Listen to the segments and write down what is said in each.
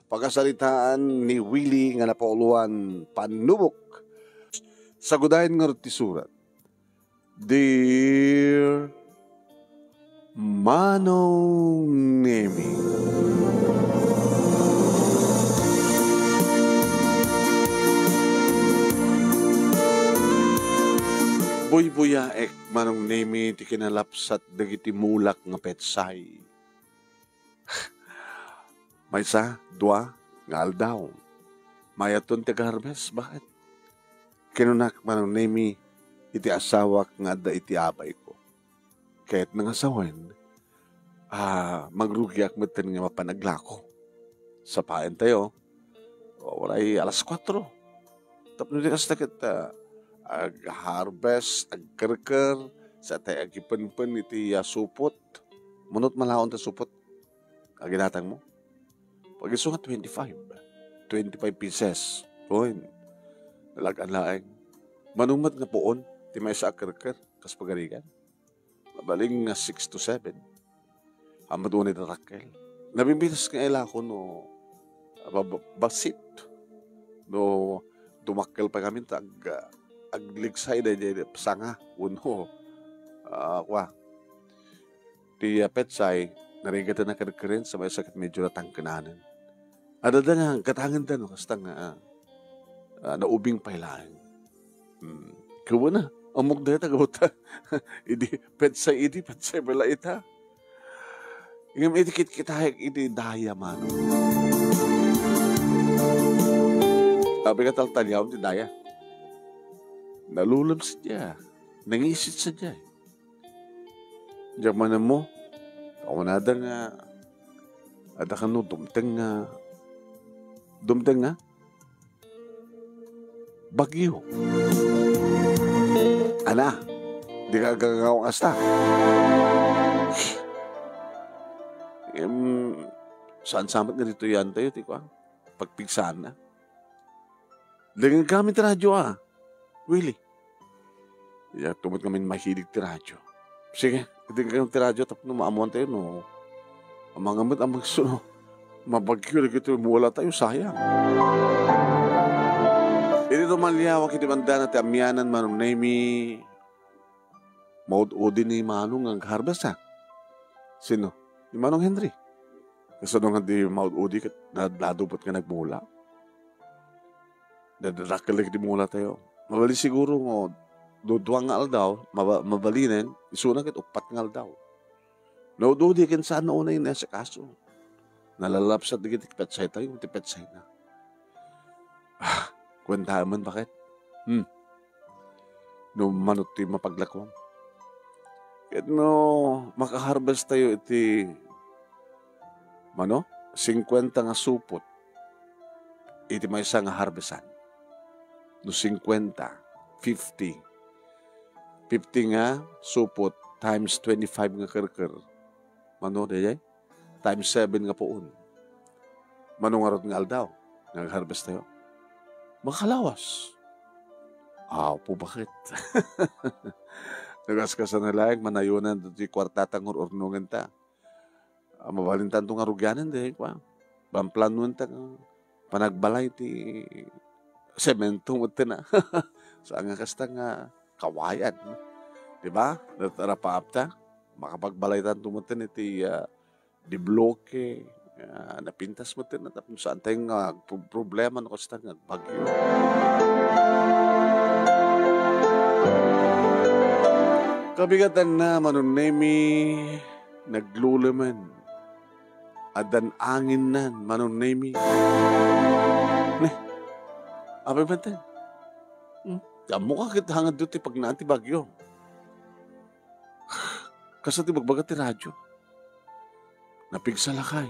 pagkasalitaan ni Willie nga napauluan panubok sa gudahin nga ti surat. Dear Manong Nemi, buy-buya ek Manong Nemi ti kinalapsat dagiti mulak nga petsay. May sa, dua, nga aldaw. Mayaton ti harvest, bakit? Kinunak Manong Nemi iti asawak nga da iti abay ko. Kahit nang asawan, magrugiak matan nga mapanaglako. Sa paen tayo, waray alas 4. Tapos di kas takit ag-harvest, ag-kerker, sa tayo agipanpan iti supot. Munot malaon ta supot. Aginatang mo. Pag iso nga 25 pieces. Poin. Nalagaan laeng. Manumat nga poon, ti may sa ag-kerker, kas pagarigan. Mabaling nga 6 to 7. Amad unay tatakkel. Nabimbitas nga ila ko no basit. No dumakkel pa kami agligsay da sanga uno. Ti petsay narigatan na kerkeren sa may sakit medyo natangkananan. Ada nga katangan da no kasta nga naubing pailaan. Kawa na. Amok na ita, gawata. Petsay pala ita. Ingam iti kitahik iti daya mano. Sabi ka taltalyaw ti daya. Nalulam siya. Nangisit siya. Diyak manan mo, ako nada nga, ada ka no, dumteng nga, bagyo. Ana, di ka gagawang asta. Saan samat nga dito yan tayo, tiko pagpigsaan na. Dengan kami ti radyo Willie. Ya, tumot kami mahilig ti radyo. Sige, hindi kami ti radyo, tapos maamuan tayo, no. Amangamit, amagsuno. Mabagyo, nagito, mula tayo, sayang. Ito maliyawak iti banda na ti amyanan Manong Nemi. Maud-udin ni Manong ang harvest Sino? Ni Manong Henry. Kasi nung hindi maud-udi ka, nadadupot ka nagmula. Dadarakel di mula tayo. Mabali siguro mo, duduang nga aldaw, mabalinin, isunang kit upat nga aldaw. Naud-udi kin saan na unay na sa kaso. Nalalapsat di kiti petsay tayo, ti petsay na. Kwentaman bakit? No manot ti mapaglakwang. Kaya no makaharvest tayo iti 50 nga supot. Iti may isa nga harvestan. No 50, 50. 50 nga supot times 25 nga kerker. Dayay? Times 7 nga poon. Nga nga aldaw. Nag-harvest tayo. Makalawas. Po bakit? Nagaskasan na lang, manayunan di kwartatang urnungan ta. Mabalintan itong arugyanan, Pamplanuan ta, panagbalay ti semento mo na. Saan nga kasta nga kawayan. Diba? Natarapaap ta, makapagbalay ta tumutin iti di bloke, napintas mo tin, tapos saan tayong problema na kasta nga bagyo. Kabigatan na Manong Nemi, naglulaman. Adan angin nan Manong Nemi. Abay ba tayo? Kamu ka kita hangad doon pag naanti bagyo. Kasi ti magbaga ti radyo. Napigsalakay.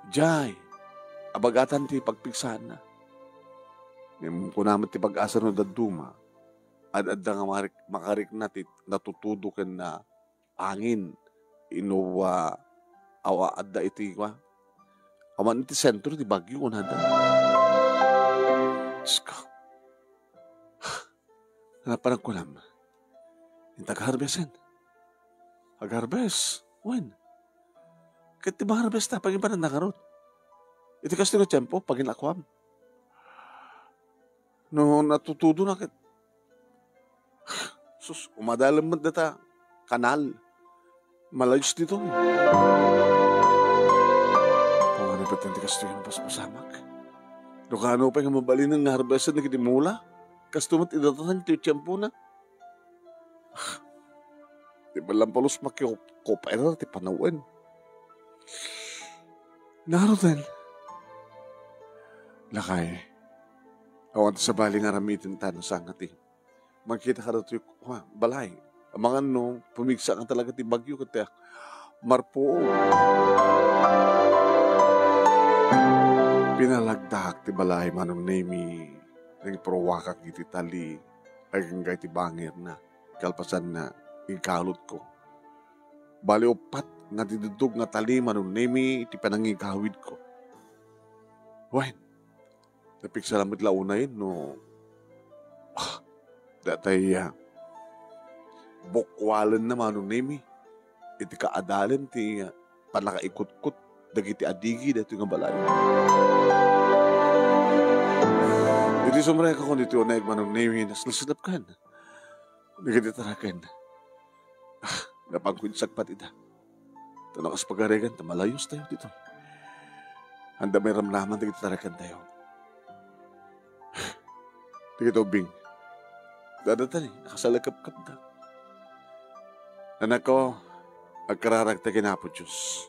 Jay, abagatan ti pagpigsaan na. Kung naman ti pag-asa no daduma, ad-adda nga makarik natin natutudukan na angin inuwa awa adda iti awan iti sentro ti bagyo unada. Sko. Hanapan ko lang. Yung tag-harvestin. Hag-harvest. When? Kahit di ba harvest na, pag iba na nakarot. Iti kas nga tiyempo, pag inakwam. No, natutudo na kit. Sus, umadalam mo data, kanal. Malayos dito. Paano ba't hindi kas yung paspasamak? Dokano pa yung mabalin ng harbesan na kitimula? Kas tumat idatan iti tiyempo na. Di ba lang palos makikopera ti panawan? Narodan. Lakay. Awan sa bali nga ramitin tanong sa ngati. Magkita ka dito yung balay. Ang mga pumigsa ka talaga ti bagyo kaya marpo. Pinalagdak ti balay manong nemi ng prowakak iti tali ay kang ti bangir na kalpasan na ikalot ko. Bali opat nga didudog nga tali manong nemi iti panangigawid ko. Wen, napiksalamit launayin no datay bukwalan na manong nemi iti kaadalan ti panakaikot-kot dagiti adigi dito nga balay. Iti sumrek ako dito na manong nemi naslasilap kan. Dagiti tarakan. Napangkunsak pat ita. Tanakas pagaregan, malayos tayo dito. Handa may ramlaman dagiti tarakan tayo. Dagiti ubing. Dadatan nakasalagkap-kap na. Anak ko, agkararagta kinapo Diyos.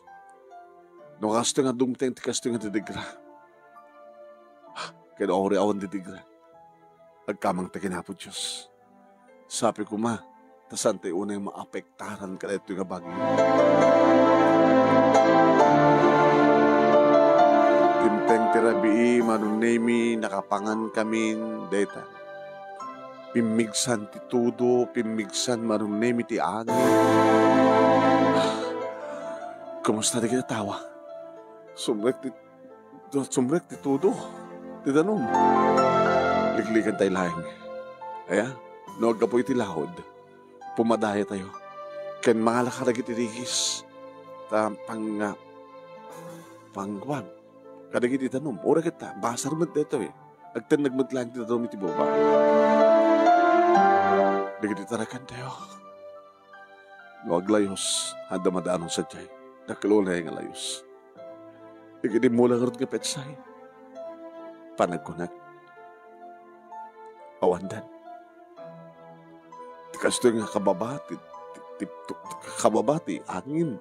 No kasto nga dumteng, ti kasto nga didigra. Kaya ori awan didigra. Agkamang ta kinapo Diyos. Sabi ko tasan tayo una yung maapektaran ka na ito yung bagyo. Timteng tirabii, manong nemi, nakapangan kamin, deta. Pimigsan ti tudo, pimigsan manong nemi ti angin. Kumusta na kita tawa? Sumrek ti tudo. Ti danom. Liglikan tayo lahing. Aya, noag ka po iti lahod. Pumadaya tayo. Ken mga lakaragit irigis. Pangwag. Kadagit itanom. Ora kita. Basar mo dito Agtan nagmadlang ti danom iti boba. Dagit itarakan tayo. Noag layos. Handa madaanong sadyay. Nakalulay nga layos. Dagit mula karot nga petsay. Panagkunag. Awandan. Kasto nga kababati, angin.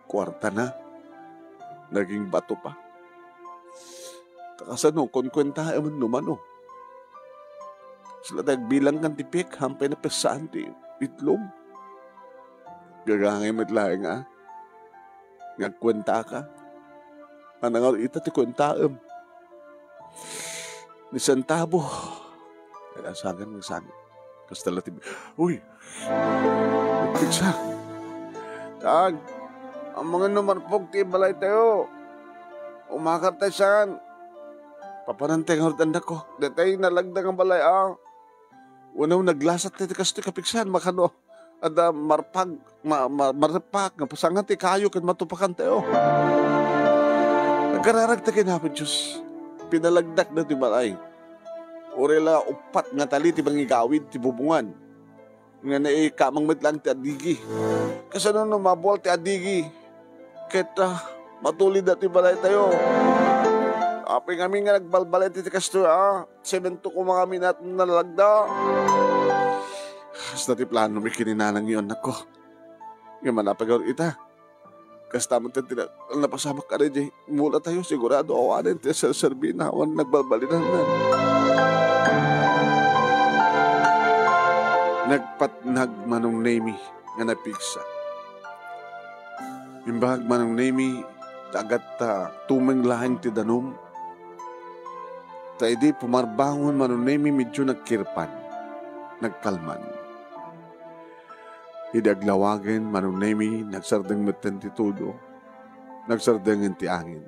Kwarta na, naging bato pa. Takasano, konkwenta eman numano. Sila bilang kan tipik, hampay na pesaan ti itlog. Gagangay matlaing ngagkwenta ka. Anangal ita ti kwentaem. Ni Santabo. Asagan ng sangit. Kastala tibi. Uy! Nagpigsa. Tag, ang mga numarpog ti balay tayo. Umakar tayo saan. Papanantay ang anak ko. Datay nalagdag ang balay Unaw naglasat tayo kasto kapiksan. Makano. Ada marpag. Marpak. Pasangan ti kayo kan matupakan tayo. Nagkararag tayo kinapin Diyos. Pinalagdak na ti balay. Orela upat nga tali ti bangigawid ti bubungan. Nga kamang mitlang ti adigi. Kasano mabol ti adigi. Kita matulid na ti balay tayo. Api kami nga nagbalbalay ti kasto semento ko mga minat nalagda. Hasta ti plano may kininanang yun ako. Nga manapagaw ita. Kasta mo tayo napasamak ka rin, mula tayo sigurado awanin tayo sa Serbina, awan nagbabalinan na. Nagpatnag manong nemi nga napigsa. Imbag manong nemi, tagat tumeng lahing ti danom. Ta di pumarbangon manong nemi medyo nagkirpan, nagkalman. Idaglawagen manong nemi, nagsardeng meten ti tudo, nagsardeng ti angin,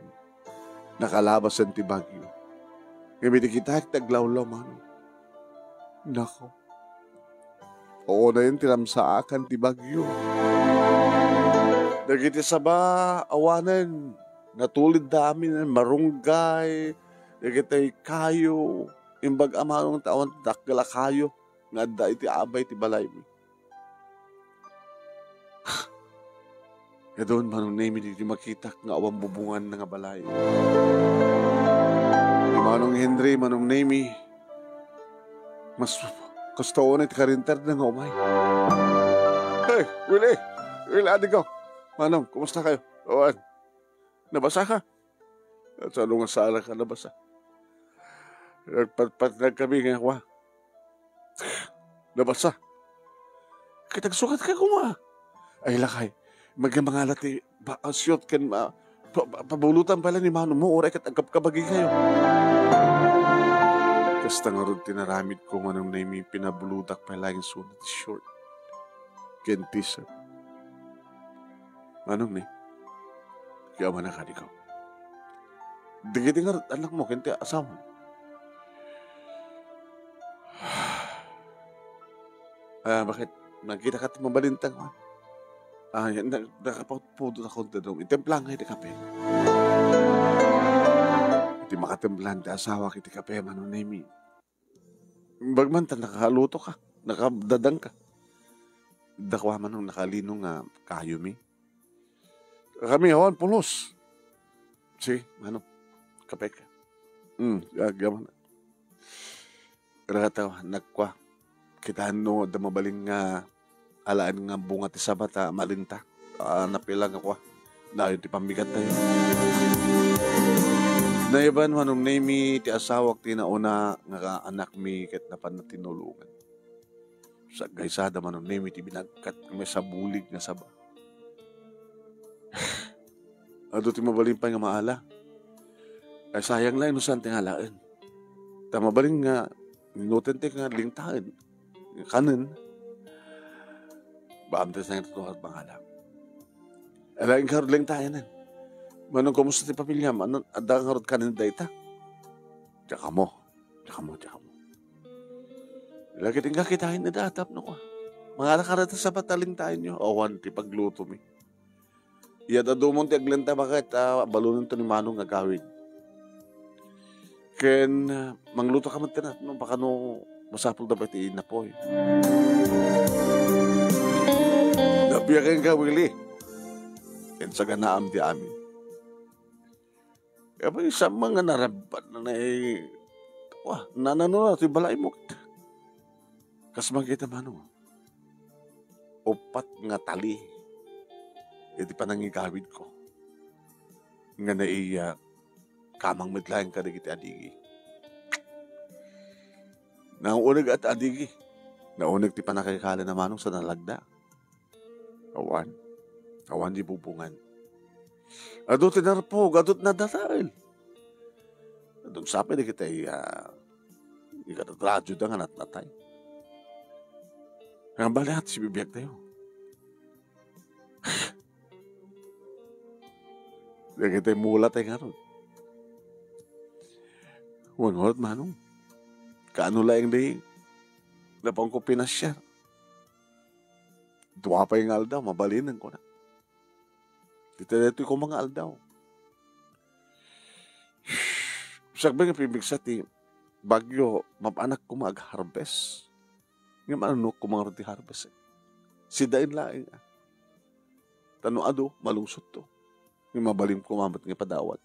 nakalabas ti bagyo. Ngayon kita taglawlaw manong. Nako, oo na yun tinamsaakan ti bagyo. Dagiti sa ba, awanan, natulid dami ng marunggay, dagiti kayo, imbag amanong taon, dakgala kayo, nga da iti abay ti balay mi. Doon manong name di makita nga awang bubungan nga balay. Di manong Henry, manong name mas gusto ko na iti karinter na nga umay. Hey, Willie, adi ko. Manong, kumusta kayo? Owan, nabasa ka? At sa anong sala ka nabasa? Nagpatpatnag kami nga kwa. Nabasa. Kitagsukat ka kuma. Ay lakay. Magmangalat eh, asyot kan pabulutan pala ni Manong mo, oray kat agkabagi kayo. Kasta nga rin tinaramid ko manong na may pinabulutak pa lang sunod short. Ken t-shirt. Manong ni, kaya manakadi ko. Digiti nga anak mo, kente asawa. Bakit? Nagkita ka ti mabalintang man. Nakapagpudo na konti doon. Itemplang nga iti kape. Iti makatemplan ti asawa kiti kape manong nemi. Bagman ta nakaluto ka. Nakadadang ka. Dakwa manong nakalino nga kayo mi. Kami hawan pulos. Sige, manong. Kape ka. Gaman. Kaya nagkwa. Kita no, damabaling nga alaan nga bunga ti sabata malinta. Napilang ako. Dahil ti pambigat tayo. Naiban manong name ti asawak ti nauna nga anak mi ket napan na tinulungan. Sa gaysada manong name ti binagkat may sabulig nga saba. Ado ti mabaling pa nga maala. Ay sayang lang inusan ti halaan. Tamabaling nga ninoten ti nga lingtaan. Kanan. Baamtes na yung tutuhat pangalam. Alaing karod lang tayo nan. Manong kumusta ti pamilya? Manong adang karod kanin da ita? Tsaka mo. Lagi ting kakitain na datap no ko. Mga nakarata sa pataling tayo nyo. Awan ti pagluto mi. Iyad adumon ti aglenta bakit balunan to ni Manong nga gawin. Ken mangluto ka man tinat. No, baka no masapul dapat inapoy. Nabiyakin ka, Willie. Yan sa ganaam di amin. Kaya pa isang mga narabat na nanano na, ito balay mo. Kas makita mano, upat nga tali. Iti panangigawid ko. Nga naiya, kamang midlayan ka na kita adigi. Naunag at adigi. Naunag ti panakikala na manong sa nalagda. Awan di bubungan. Adot tinarpog, adot nadasal. Adot sabi na kita ikatatradyo da nga natnatay. Kaya balihat si bibiyag tayo. Kaya kita mulat ay nga ron. Wangot manong. Kaano lang di napang ko pinasya. Tuwa pa yung aldaw, mabalinan ko na. Dito ko mga aldaw. Sabi nga pibig sa ti, bagyo, mapanak ko mag-harvest. Nga manunok ko mga roti harvest. Si dain laing. Tano ado, malungsot to. Nga mabalim ko mamat nga padawat.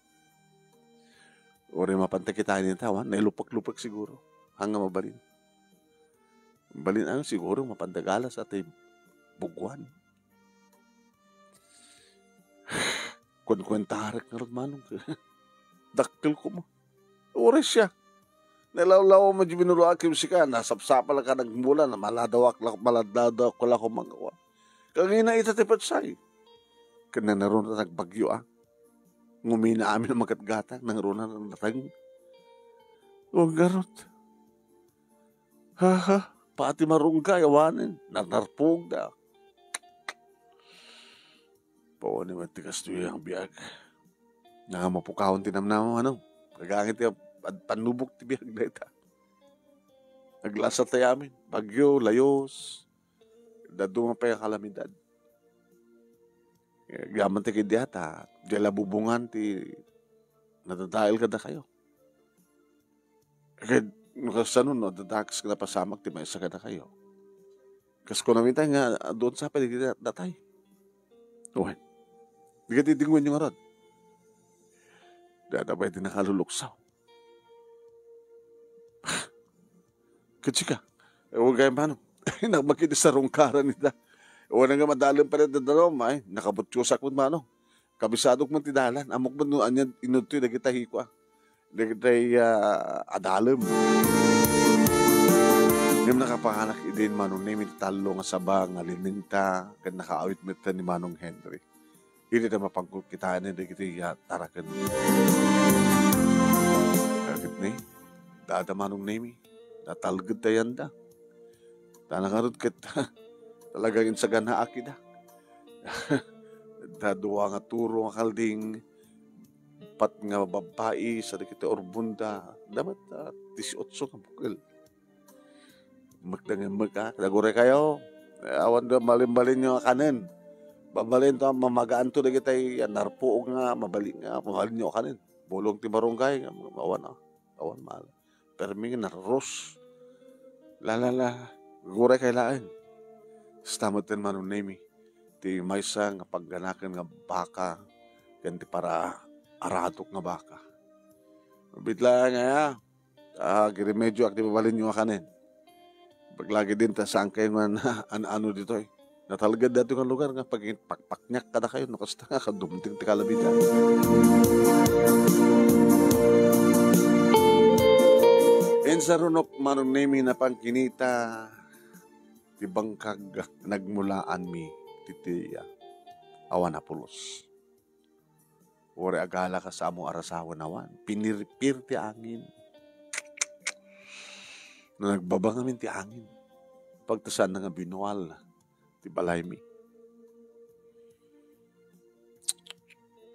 O rin mapantakitain yung tawan, nailupak-lupak siguro. Hanggang mabalin. Balin ang siguro mapandagala sa ating bugwan. Kwen-kwentarik na rin manong. Dakkel ko mo. Oras siya. Nalawlaw mo di binuruakim si ka. Nasapsapa lang ka nagmula na maladawak ko lang kumagawa. Kangina itatipat sa'yo. Kanya naroon na nagbagyo Ngumina amin ang magatgatang. Nangaroon na natang. O garot. Pati marunggay, awanin. Narpog da. Pao ni matikas tuyo ang biyag. Nangamapukahon tinamnama manong. Kagangit yung panubok ti biyag na ita. Naglasat tayo amin. Bagyo, layos. Daduma pa yung kalamidad. Gaman ti kidyata, di labubungan ti nadadail kada kayo. Kaya nakasanon, no, dadakas ka na pasamak ti may isa kada kayo. Kas ko namin tayo nga, doon sa pwede kita datay. Uwan, di ka titingwan yung arad. Dada ba iti nakaluluksaw. Katsika, huwag kayo paano. Nakmakita sa rungkaran nita. Huwag nga madalang pa rin dadalom, ay, nakabutyosak mo mano. Kabisadok mo tidalan. Amok mo no, anya, inutoy, nagita hikwa. Nagita adalam. Ngayon nakapanganak idin manong name talo nga sabang alininta kan nakaawit mita ni Manong Henry. Hindi na mapangkot kita na nagita tarakan. Kagit ni, dada Manong name, natalgad tayan da. Tanakarod kita, talagang insagan na akida. Daduwa nga turo nga kalding, pat nga babae sa kita orbunda, dapat 18 ka bukal. Magdangan magka, nagure kayo, awan doon malimbalin nyo kanin. Babalin to, mamagaan to na kita, narpo nga, mabalin nga, mabalin nyo kanin. Bulong ti barangay, awan mahal. Perming naros. Lalala, gure kailaan. Stamatin Manong name, ti maysa nga pagganakan nga baka, ganti para aratok nga baka. Bitla nga girimedyo akti mabalin nyo kanin. Paglagi din ta saan kayo man ano dito eh. Natalagad dito ng lugar nga pag pakpaknyak kada kayo nakasta nga kadumting ti kalabitan. Sa runok Manong name na pangkinita ti bangkag nagmulaan mi titiya awan apulos. Ore agala ka sa amo arasawan awan pinirpir ti angin. Na nagbabang namin ti angin. Pagtasan na nga binual ti balay mi.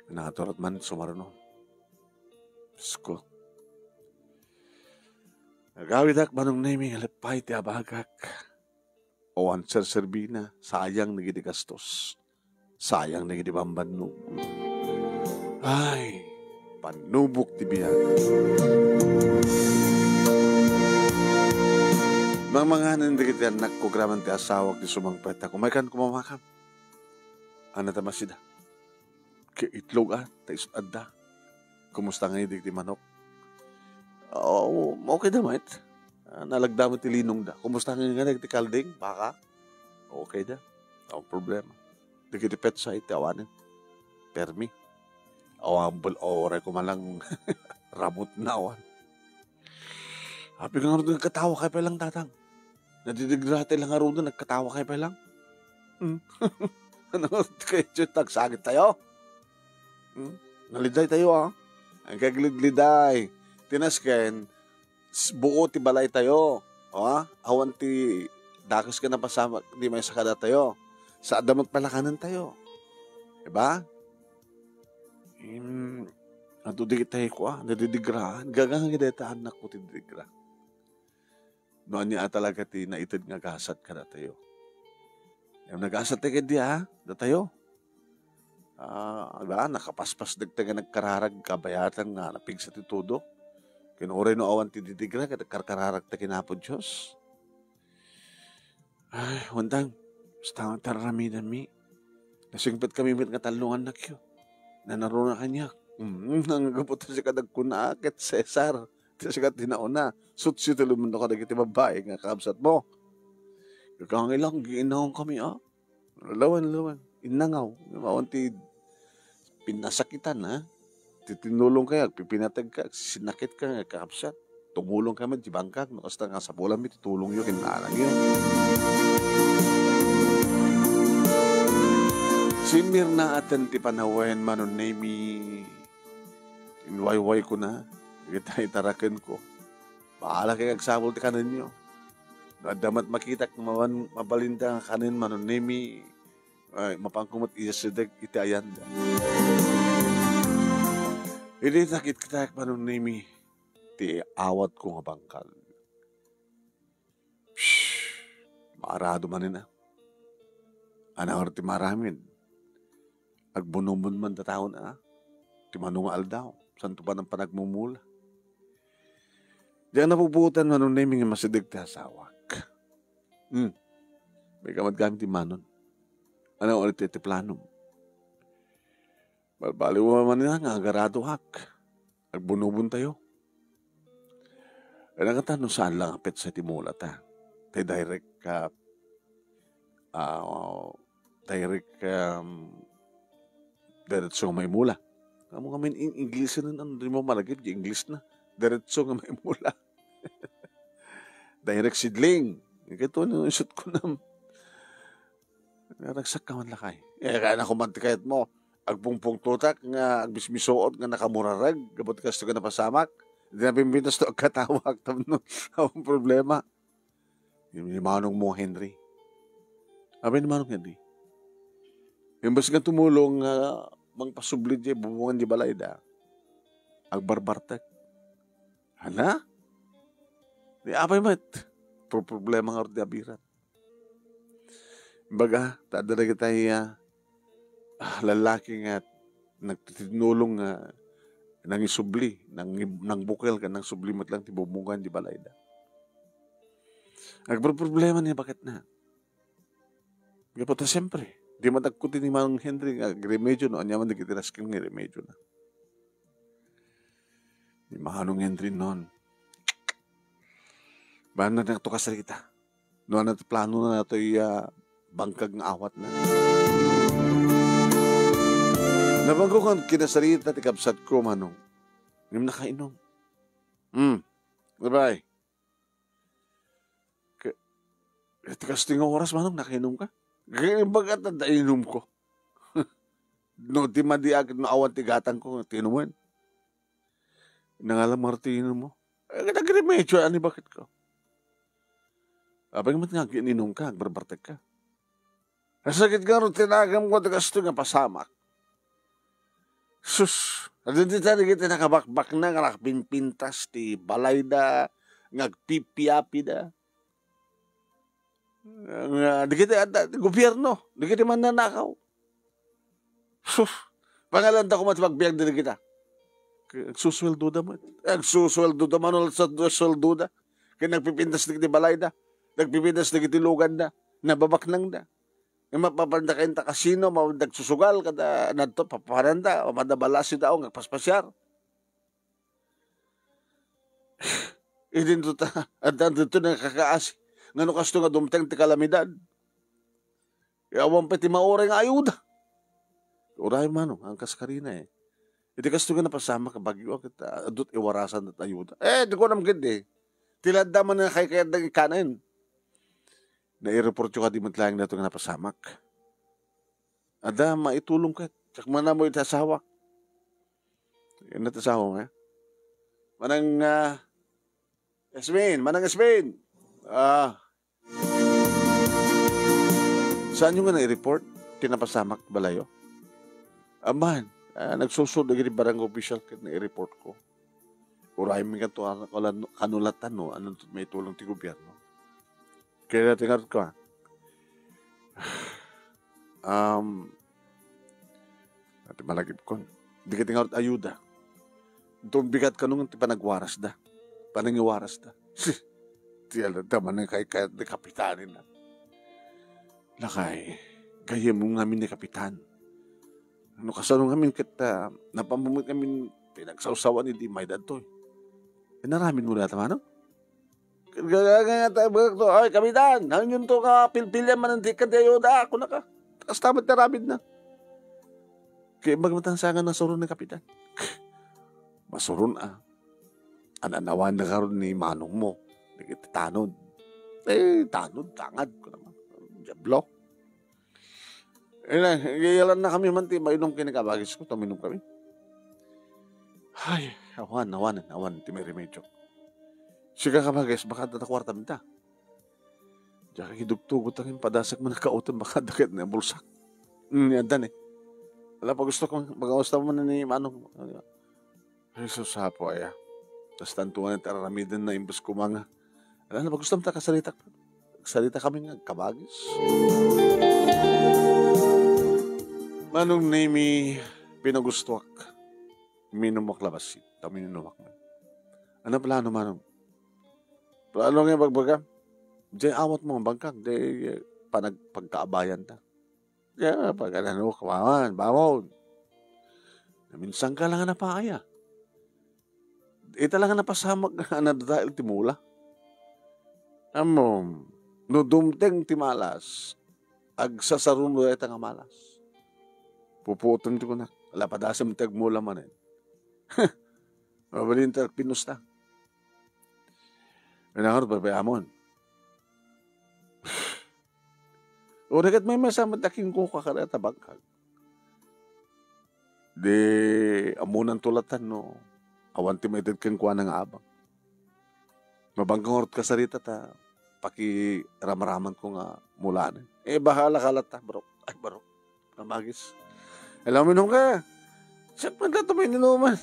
Nakaturat man sumaruno. Sko. Nagawid ak Manong name alipay ti abagak. O answer serbina, sayang nagiti gastos. Sayang nagiti bambannog. Ay, panubok ti biyag. Mga nandigit yan, nagkugraman ti asawag ti sumangpet. Kumaykan kumamakam. Ano tamasida? Itlog ta isad da. Kumusta nga idig ti manok? Oo, okay damait. Nalagdamo ti linong da. Kumusta nga nga ti kalding? Baka? Okay da. No problema. Digiti pet sa iti awanin. Permi. Awambol oray kumalang ramot na awan. Happy nga rin katawa kayo pa lang tatang. Nadidigrate lang nga rin nagkatawa kayo pa lang. Ano kayo tagsagit tayo? Naliday tayo Ang kagligliday. Tinasken, buo ti balay tayo. Awan ti dakas ka na pasama, di may sakada tayo. Sa adamot palakanan tayo. Diba? Natudikit tayo ko nadidigrahan. Gagang gideta anak ko ti didigra. Noon niya talaga ti naitid nga gasat ka na tayo. Yung nagasat tayo da tayo. Nakapaspas dagtaga nagkararag kabayatan nga napig sa titudo. Kinuray no awan ti didigra karkararag ta kinapod Diyos. Ay, wandang, basta taramidan mi. Nasingpit kami mit nga talungan na kyo. Nanaruna kanya. Nanggapot si kadagkuna akit Cesar. Siya tinauna. Sutsi tulumun ako nagiti babae nga kabsat mo. Kang ilang giinahong kami Lawan. Inangaw. Maunti pinasakitan Titinulong kaya, pipinatag ka, sinakit ka nga kabsat. Tumulong kami di bangkag. Nakasta nga sa bulan mi, tutulong yun, kinanang yun. Simir na atan ti panawen Manong name inwayway ko na. Kita itarakan ko. Baala kay kagsabol ti kanan nyo. Damat makita kung mabalinda kanin Manong name mapangkumot isasideg iti ayanda. Hindi sakit kita Manong name ti awat ko nga bangkal. Maarado man na. Anang ti maramin. Agbunumon man da taon ti manungal daw. Santo pa ng panagmumula. Diyan napuputan manong na yung masidig ti asawak. May kamad-gamit ti manon. Ano ulit ti plano? Balbali mo man nga agarado hak. Agbunubon tayo. Ay nakatanong saan lang apit sa timula ta. Tay direct diretso nga may mula. Kamu kami English na di mo malagip, di English na. Diretso nga may mula. Direct sidling. Ito na isot ko na. Naragsak ka man lakay. Kaya na kumantikayat mo. Agpungpung tutak nga agbismisuot nga nakamurarag. Gabot ka ka napasamak. Hindi na pimpintas to agkatawag. Ang problema. Yung manong mo, Henry. Abay ni manong Henry. Yung bas nga tumulong mang pasublid niya, bubungan di balay da. Agbarbartek. Hala? Di apay mat. Problema nga rin di abiran. Baga, tadala kita lalaki nga nagtitinulong nang isubli, nang bukel ka, nang sublimat lang ti bubungan di balay da. Agbar-problema niya, bakit na? Kapata siyempre, di matagkuti ni Manong Henry nga remedyo no, anya man nagkitiraskin nga remedyo na. Ni Manong Henry noon. Bahan na ito kasalita. Noon na plano na ito bangkag ng awat na. Nabanggo kang kinasalita ti kapsat ko, Manong. Ngayon nakainom. Bye-bye. Tikas tinga oras, Manong, nakainom ka? Kaya bagat na dainom ko. No, di madiagad na awan tigatan ko, tinuman. Nangalang martino mo. Nag-remedyo, ani bakit ko? Abang mat nga, gininom ka, agbarbartek ka. Nasakit ka rin, tinagam ko, tikas ito nga pasamak. Sus, hindi tayo kita nakabakbak na, nga nakapinpintas, ti balay da, ngagpipiapi da. Di kita, gobyerno, di kita man nanakaw. Sus, pangalanda ko matibagbiag din kita. Agsusweldo da mo. Agsusweldo da man ulit sa sweldo da. Kaya nagpipintas na kiti balay da. Nagpipintas na kiti lugan da. Nababaknang da. Yung mapapanda kayo ta kasino, nagsusugal kada nadto, paparanda, o madabalasi daw, ngagpaspasyar. Idin to ta, at dito nakakaasi. Ngano kasto nga dumteng ti kalamidad. Iawang pati maoray nga ayuda. Uray man, ang kaskarina eh. Iti kasto nga napasama ka bagyo, kita adot iwarasan at ayuda. Di ko naman gindi. Tilada man nga kay ng ikanin. Na-i-report yung kadimatlayang na ito nga napasamak. Ada, maitulong ka. Tsak man na mo itasawak. Yan natasawa nga. Manang, Esmin. Saan yung nga na-i-report? Tinapasamak balayo? Aman, nagsusod na gini barang official na-i-report ko. Uray mi ka ito kanulatan, no? Anong may tulong ti gobyerno? Kaya natingat ko, natin malagip ko. Di ka tingat ayuda. Itong bigat ka nung panagwaras da. Panangiwaras da. Tiyala naman ng kay kapitanin na. Lakay, gaya mo namin ni kapitan. Ano kasanong namin kita, napamumit kami pinagsawsawan ni Dimay dato. Naramin mo na tama, no? Gagagaya tayo ba ito? Ay, kapitan, hangin yun to ka, pilpilyan man ang tikat ayuda. Ako na ka. Takas-tamat na rabid na. Kaya magmatansangan ng surun ng kapitan. Masurun Ananawan na karoon ni manong mo. Tanod. Tanod, tangad ko naman. Diablo. Gayalan na kami man, mainom kinakabagis ko, tuminom kami. Ay, awan, may remedyo. Siga kabagis, baka datakwarta minta. Diyan hidugtugot ang padasak mo na kautan, baka dakit na bulsak. Yan eh. Wala pa gusto kong, mag-austa mo na ni manong. Jesus hapo ay. Tapos tantuan at aramidan na imbas kumanga. Alam na, gusto mo ta kasalita. Salita kami nga, kabagis. Manong nami pinagustuak. Minumak labasit. Minumak man. Ano plano manong? Plano nga bagbagam? Di awat mo ang bangkang. Di pagkaabayan ta. Di pag ano, kawawan, bawon. Minsan ka lang na paaya. Ita lang na pasamag na dahil timula. Amom, no dumteng timalas, ag sasaruno ita nga malas. Puputan ko na. Wala pa dasam tagmula man eh. Mabalin ta pinusta. Nangarot pa amon. O nagat may masama taking ko kakarata bangkag. De amunan tulatan no. Awan ti may kang kuha ng abang. Mabangkang orot ka sarita ta. Paki ramaraman ko nga mula na. Bahala kalata bro. Ay bro. Namagis. Alam mo nung ka. Siyempre ka ito may ninuman.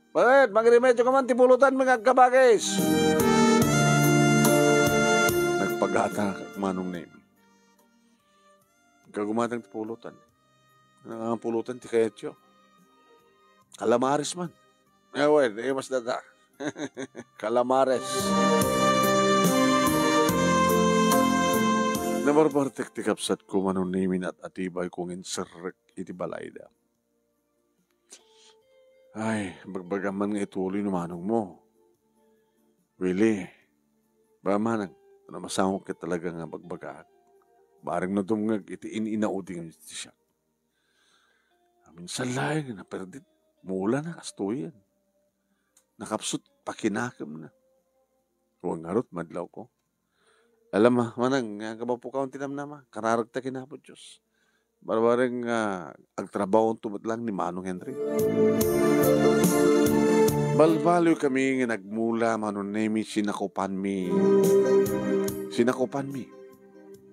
Bakit? Magremedyo ka man tipulutan mga kabagis. Nagpagata manong name. Kagumatang tipulutan. Pulutan ti kayetyo. Kalamares man. Well, mas dada. Kalamares. Nabarbartek ti kapsat ko manunimin at atibay kong inserrek iti balayda. Ay, bagbagaman nga ituloy numanong mo. Willie, ba manang, masahok ka talaga nga bagbagahan. Barang na dumngag iti inauding ang iti siya. Minsan lang na perdit, mula na kastuyan. Nakapsut, pakinakam na. Huwag ngarot, madlaw ko. Alam ma, manang, nga kabapo ka ang tinamnama, kararagta kinapot Diyos. Barbareng agtrabaho tumat lang ni Manong Henry. Balbaloy kami nga nagmula, Manong Nemi, sinakupan mi.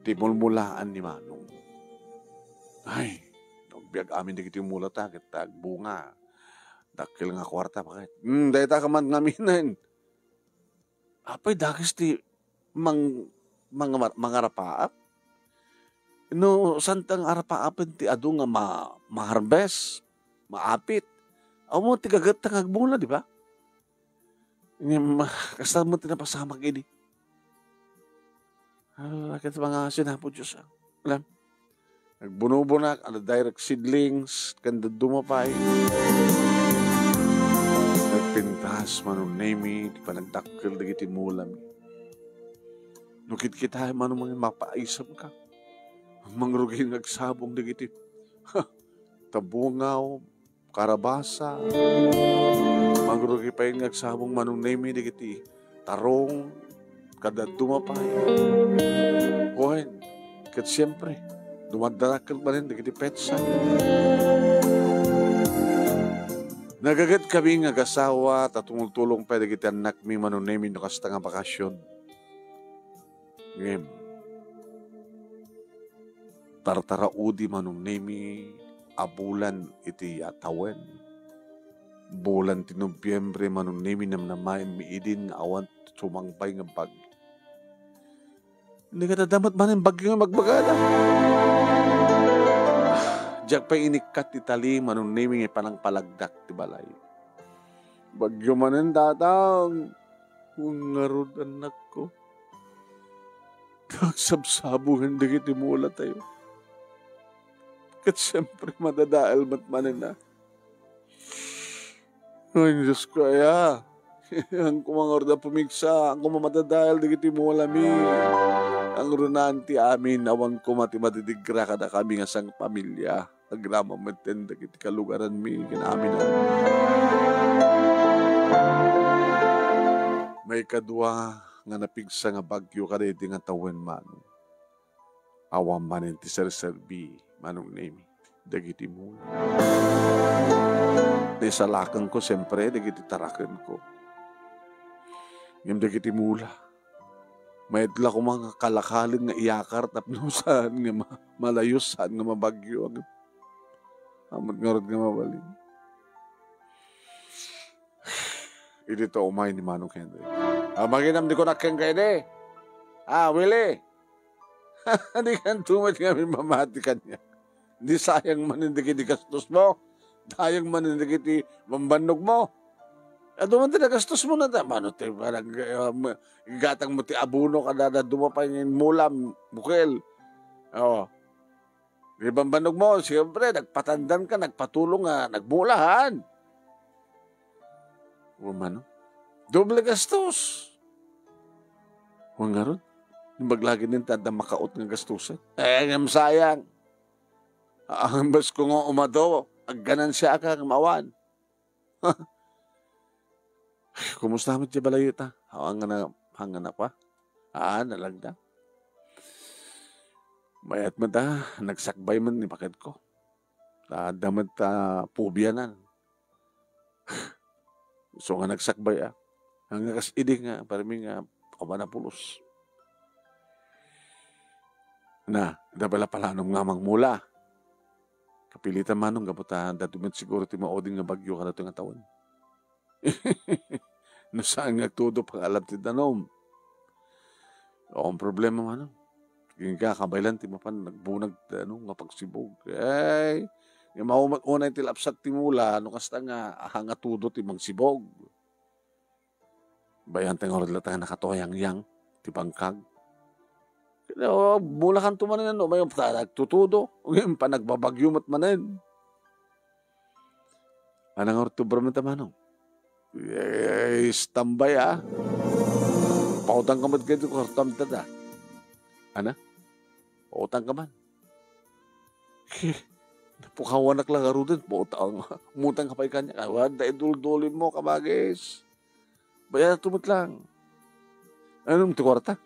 Timulmulaan ni Manong. Ay, nagbiag amin di kiti mula tagit, tagbunga. Dakil nga kwarta, bakit? Dahil ta ka man ngaminan. Apay, dakis ti mga rapaap. No, santang arapaapin ti adu nga ma-harvest, maapit. Aw mo, ti kagat ang agbula, di ba? Kasal mo tinapasamag ini. Bakit mga sinapod Diyos, alam? Nagbunubunak, direct seedlings, kanda dumapay. Nagpintas, manunemi, di pa nagdakil, di mulam. Nukit kita, manong mga mapaisam ka. Mangrugin nagsabong, di kiti. Tabungaw, karabasa. Mangrugi pa yung nagsabong, manunemi, di kiti. Tarong, kada dumapay. Kuhin, kat siyempre, dumadarakal pa rin, di kiti petsa. Nagagat kami nga gasawa, tatungul-tulong pa di kiti anak mi manunemi no kasta nga bakasyon. Ngayon, tartaraudi manunemi, abulan iti atawen. Bulan ti Nobyembre manunemi namnamain miidin awan sumangpay nga bag. Hindi ka tadamat man ang bagyo nga magbagada. Diyak pa inikat ti tali manunemi nga panang palagdak ti balay. Bagyo man ang datang. Ungarod anak ko. Kagsabsabuhan di kiti mula tayo. Kat siyempre madadaal matmanin na. Ay, Diyos ko, ay. Ang kumangorda pumigsa, ang kumamadadahal, di kiti mo alami. Ang runanti amin, awan ko matidigra kada kami nga sang pamilya. Agrama matenda kiti kalugaran mi, kinamin na. May kadwa nga napigsa nga bagyo kada iti nga tawen man. Awam manin ti serserbi, manong nemi, dagiti mo. Di salakan ko, siyempre, dagiti tarakan ko. Yung dagiti mula. Maidla ko mga kalakalin nga iyakar tapno saan nga malayos, saan nga mabagyo. Amad nga rod nga mabalin. Ito umay ni Manong Henry. Maginam di ko nakang kayo de. Willie. Hindi kan tumad kami mamati kanya. Di sayang manindikit di gastos mo. Dayang manindikit di mambanog mo. At duman ti nagastos mo na ta. Mano ti parang gatang mo ti abuno ka na dumapay ng mulam, bukel. Oo. Di mambanog mo, siyempre, nagpatandan ka, nagpatulong nga, nagmulahan. Mano? Doble gastos. Huwag nga ron. Maglagi din tada makaot ng gastusan. Ngam sayang. Ang bas ko nga umado, ang ganansya ka ng mawan. Kumusta mo siya balayo ta? Hangan na pa? Nalagda. Mayat mo ta, nagsakbay man ni pakit ko. Damat pubianan. So nga nagsakbay hanggang kasidig nga, parami nga, kamanapulos. Dabala pala nung ngamang mula. Kapilitan manong gabuta, datumit siguro ti maoding nga bagyo ka na ito nga taon. Nasaan nga todo pang alam ti danom. O ang problema manong. Yung kakabailan ti mapan, nagbunag nga pagsibog. Yung maumat-unay ti lapsat ti mula, kasta nga, hanga todo ti magsibog. Bayan tayong oradlata nga nakatoyang-yang, ti bangkag. Mula kan tumanin may nagtutudo. Yung panagbabagyo mat manin. Anang ortubra man tamanong? Standby pautang ka man kayo ko hartam tada. Pautang ka man. Napukawanak lang arudin. Mutang kapay kanya. Wala idul-dulin mo kabagis. Bayan tumot lang. Anong ti kwarta?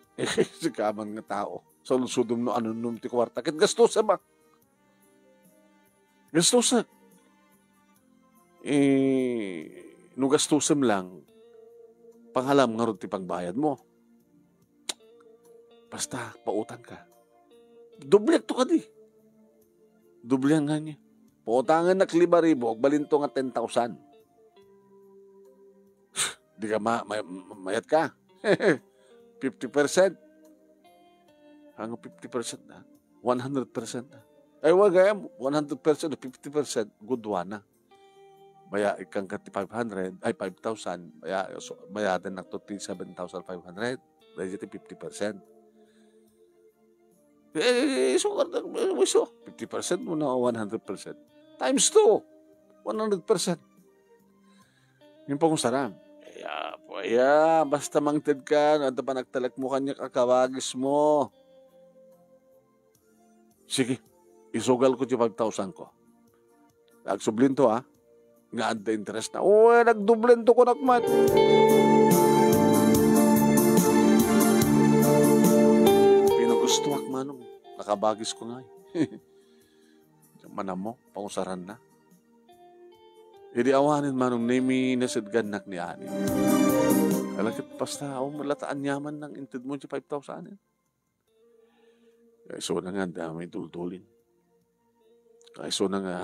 Si kaman nga tao. So, sudom no anong ti kwarta. Kit gastusa ba? Gastusa. No gastusam lang, panghalam nga ron ti pagbayad mo. Basta, pautang ka. Dublek to ka di. Dublek nga niya. Pautangan na 5,000, balinto nga 10,000. Di ka mayat ka. 50%. Hanggang 50% na. 100% na. Wag 100% o 50%, good one na. Baya ikang 500, 5,000, bayadan na to 7,500. Dahil ito 50%. So 50% mo na 100%. Times 2, 100%. Yung pangusaram. Basta mangtid ka, ano pa nagtalak mo kanya kakawagis mo. Sige, isugal ko 5,000 ko. Nagsublin to nga anta interest na. Nagdublin to ko nakmat. Pinugustuwak manong, nakabagis ko nga Manam mo, pangusaran na. Hindi awanin manong nemi nasidganak ni ani. Alakit basta malataan yaman ng inted mo 5,000. So na nga dami duldulin. So na nga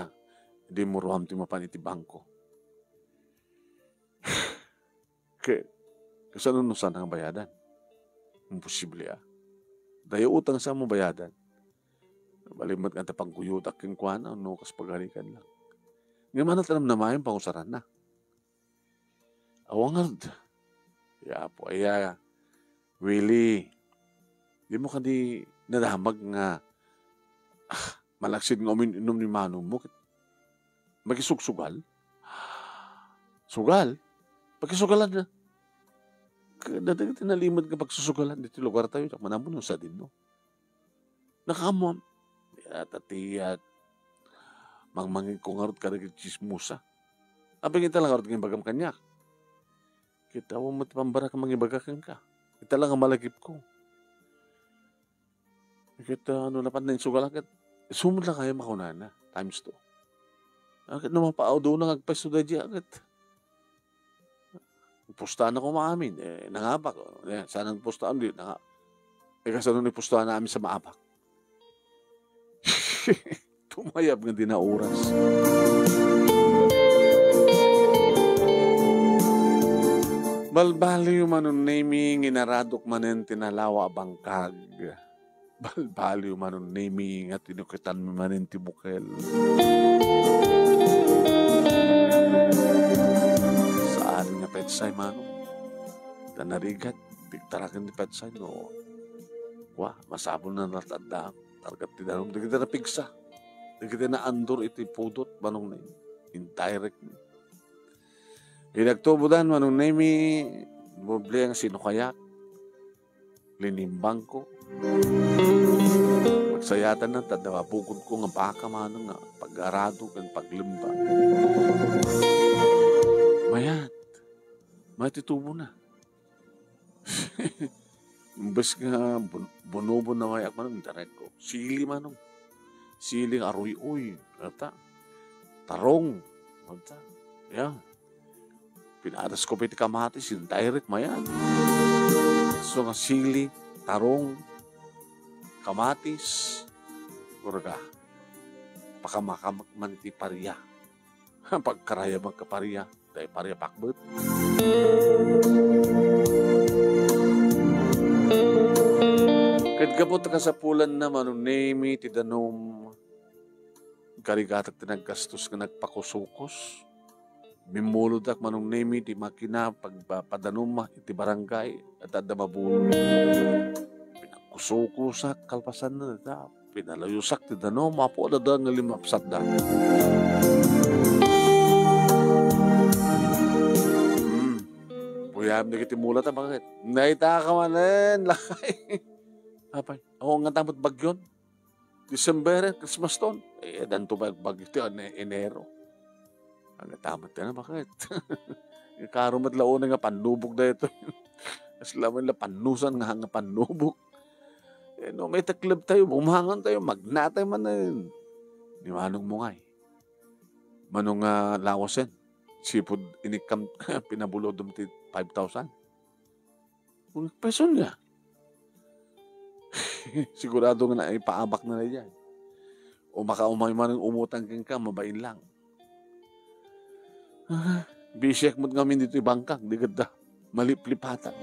hindi mo ruham ti mapan iti bangko. Kasi ano saan ang bayadan? Imposible Dayo utang sa mo bayadan. Balimat nga tapang kuyutak yung kuwana, kas paghalikan lang. Ngayon man at alam na mayang pangusaran na. Awangad. Really, di mo kadi nadamag nga malaksid nga uminom ni manong mo. Magisugsugal? Sugal? Pagkisugalan na. Tinalimad ka pagsusugalan. Dito lugar tayo. Manamon yung sa din, no? Nakamam. Tatiyat. Mangmangin ko nga rin karagit chismusa. Abang kita lang nga rin bagam kanyak. Kita mo matipambara ka mangibagakan ka. Kita lang ang malagip ko. Kita napan na yung sugalan. Sumod lang kayo makunana. Times 2. Akit naman paaw doon na nagpasto da di agad. Pustahan ako maamin. Nangabak. Sana pustahan din. Kasi nung ipustahan namin sa maabak. Tumayab nga din na oras. Balbali yung manong naming inaradok manen tinalawa bangkag. Balbaliw manon naming at inukitan mo manin tibukel. Saan nga petsay manong? Danarigat, tigtarakan ni petsay no. Wah, masabon na natandaan. Targat tinanong, di kita napigsa. Di kita na andor iti pudot manong na yun. Indirect. Inagtubudan manong na yun, bubli ang sinukayak. Linimbang ko. Pagsayatan na, tadawa, bukod ko nga baka manong nga pag-arado kang paglimba. Mayat. Matitubo na. Imbes nga bunubo na mayak manong direct ko. Sili manong. Siling aroy-oy. Ata. Tarong. Ata. Yeah. Pinadas ko piti kamatis. Yung direct mayan. So nga sili, tarong, kamatis. Kurga. Pakamakamagman ti pariya. Pagkaraya magkapariya. Dahil pariya pakbet. Kahit gabot ka sa pulan na manunemi, ti danom, karigatak ti naggastos ka nagpakusukos, mimuludak manunemi, ti makina, pagpadanom, iti barangay, at adamabulo. Pinakusukusak, kalpasan na nata, pinalayusak ti danom, mapo na da nga limapsat da. Buyam na kiti mulat na bakit? Naita ka manan, lakay. Apay, ako nga tamot bagyon. December, Christmas ton. Dan to bagyo ito, Enero. Ang tamot na bakit? Karumat laon nga panlubog na ito. As laman la panusan nga panlubog. No, may taklab tayo, bumangan tayo, magnatay man na yun. Ni manong mungay. Manong lawasen. Sipod inikam, pinabulod mo 5,000. Kung peso niya. Sigurado nga na ipaabak na yan. O makaumay man ng umutang ka, mabain lang. Bisyak mo nga dito ibangkang, di ganda. Maliplipatan.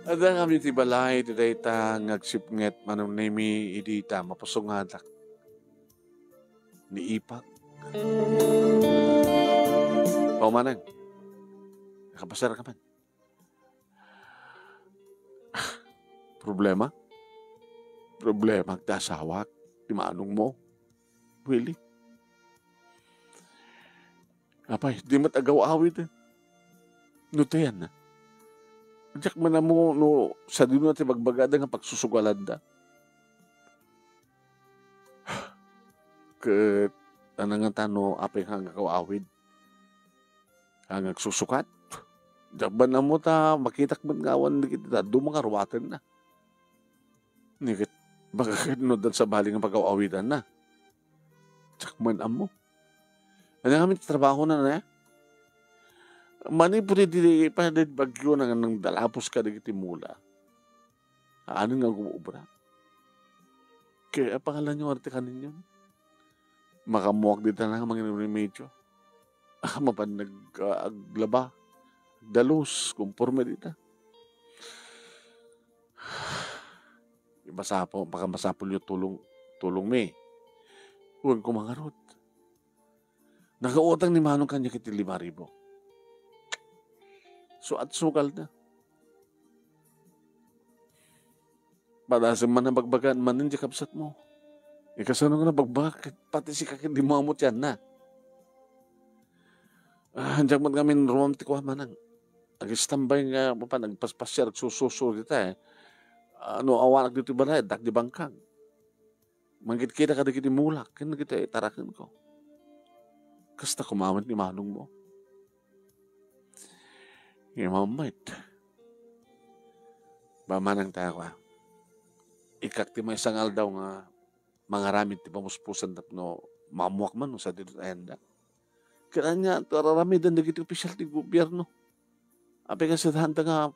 At ang kami tibalay, today ta ngagsipnget manong nemi idita, mapasungadak. Ni Ipak. Paumanang. Nakapasar ka man. Problema? Problema agdasawak. Di manong mo. Really? Apay, di mat agaw-awit eh. Nutayan na. Diyak man na mo, no, sa dino natin magbagada nga pagsusugalan da. Kat, anang nga tano, apay hanggang kawawid. Hanggang susukat. Diyak na mo ta, makitak man ngawan na kita, dumangarwatan na. Nikit, baka kinudan sa bali ng pagkawawidan na. Diyak man mo. Ano kami trabaho na na Mani po di pa bagyo nang dalapos ka na mula. Ano nga gumuubra? Kaya pangalan nyo arte kanin yun. Makamuwag dito na mga medyo. Mapan nag-aglaba. Dalos, kumporme dito. Masapo, baka masapol yung tulong me. Huwag kumangarot. Nakautang ni Manong kanya kiti 5,000. So at sukal na. Padasan man ang bagbagan, manin di kapsat mo. Ikasano nga na bagbakit, pati si kakin di mamot yan na. Diyan man kami romantiko manang. Nag-istambay nga, nagpaspasyar, sususo kita eh. Awanak dito balay, dak di bangkang. Manggit kita kada kiti mulak, kaya kita itarakin ko. Kasta kumamit ni Manong mo. Mamait. Bamanang tayo ka. Ikakti may sangal daw nga mga ramid ti pamuspusan no mamuak man no, sa dito enda. Kaya niya, raramidan na kiti opisyal ti gobyerno. Ape kasi handa nga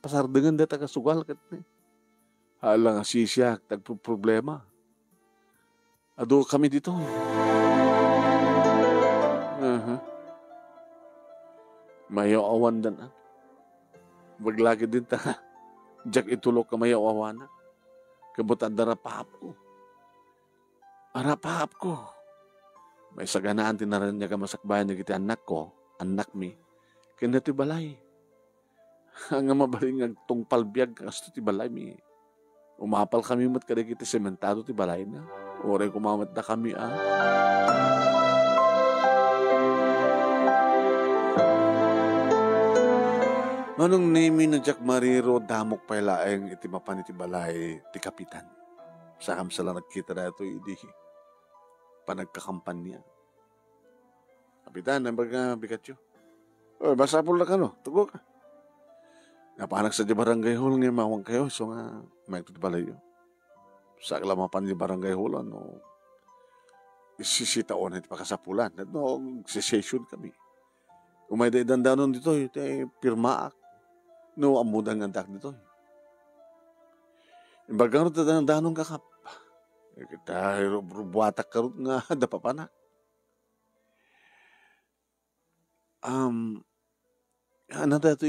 pasardengan data kasugal kat ni. Hala nga sisyak, tagpo-problema. Ado kami dito. Mayo awan dan. Maglagi din ta. Jak itulok ka maya wawana. Kabutan darapahap ko. Arapahap ko. May saganaan tinaran niya ka masakbayan niya kiti anak ko, anak mi. Kaya ti balay. Ang mabaling ang tungpal biyag kasto ti balay mi. Umapal kami mat kada kiti sementado ti balay na. Oray kumamat na kami Manong name na Jack Mariro, damok pa ilaeng iti mapan iti balay, ti kapitan. Sakam sila nagkita na ito, hindi panagkakampanya. Kapitan, ang baga bigat yun. Oy, basa po lang ka no, tugo ka. Napanak sa di barangay hall ngayon, mawang kayo, so nga, may ito ti balay yun. Sa mapan di barangay hall, no, isisitaon iti pakasapulan. No, session kami. Umay da idandanon dito, iti pirmaak. No, amudang antak dito. Imbagang ito danong kakap. Kita buwatak karot nga dapapanak. Ano dito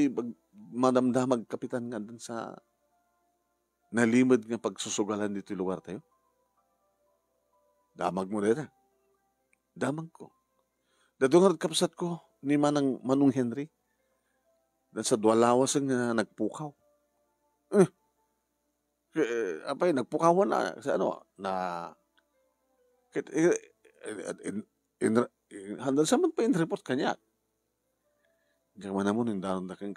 madamdamag kapitan nga dun sa nalimod nga pagsusugalan dito lugar tayo? Damag mo dito. Damag ko. Dadungar kapsat ko ni Manong Henry. Dan sa duwalawas nga nagpukaw. Apay, nagpukawan na sa ano, na handal sa man pa in-report kanya. Diyan man naman yung daron na kan.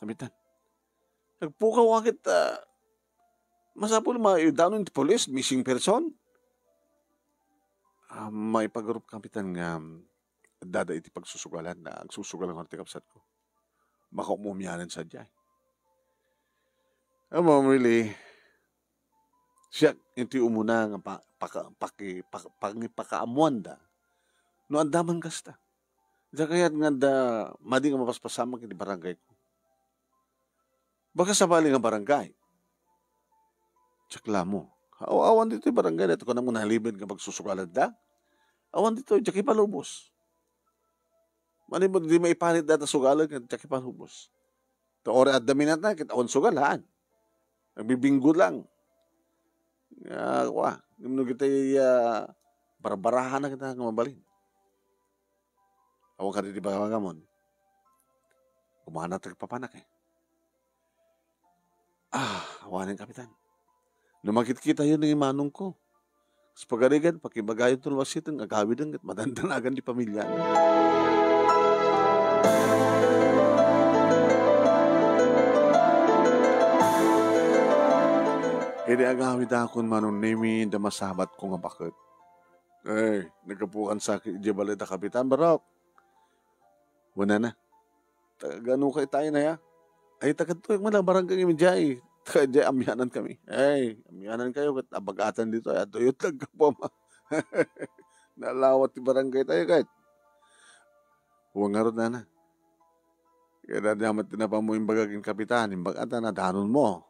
Kapitan. Nagpukaw akit, masapul danon yung police, missing person. May pag-group kapitan nga, dada iti pagsusugalan na agsusugalan ng kapsat ko. Baka umumiyanan sa dyan. Really, siya, iti umuna nga pagipakaamuan da, no andaman kasta. Diyan kaya't nga da, madi nga mapaspasama kiti barangay ko. Baka sabali nga barangay. Tsakla mo. Awan dito yung barangay na ito, kung naman nahalibin nga pagsusugalan da, awan dito, diyan kipalubos. Mani mo di maipalit data sugalan kan tsakipan hubos. To ore at daminat na kita on sugalan. Nagbibinggo lang. Wa, gimno kita barbarahan na kita nga mabalin. Awan ka di ba gamon. Kumana ta papanak awanin kapitan. Numakit kita yun ng imanong ko. Sa pagarigan, pakibagayon tulwas ito, agawid ang madandanagan di pamilya. Hindi agawid akong manong nemi da masabat ko nga bakit. Nagkapukan sa Jebale da Kapitan Barok. Wala na. Gano'n kayo tayo na ya. Ay, tagadto yung malang barangay kami dyan. Tagadya, amyanan kami. Amyanan kayo. Abagatan dito. Tuyot lang ka po ma. Nalawat yung barangay tayo kahit. Huwag nga rin na. Kaya damat tinapa mo yung bagaging kapitan. Yung bagata na danon mo.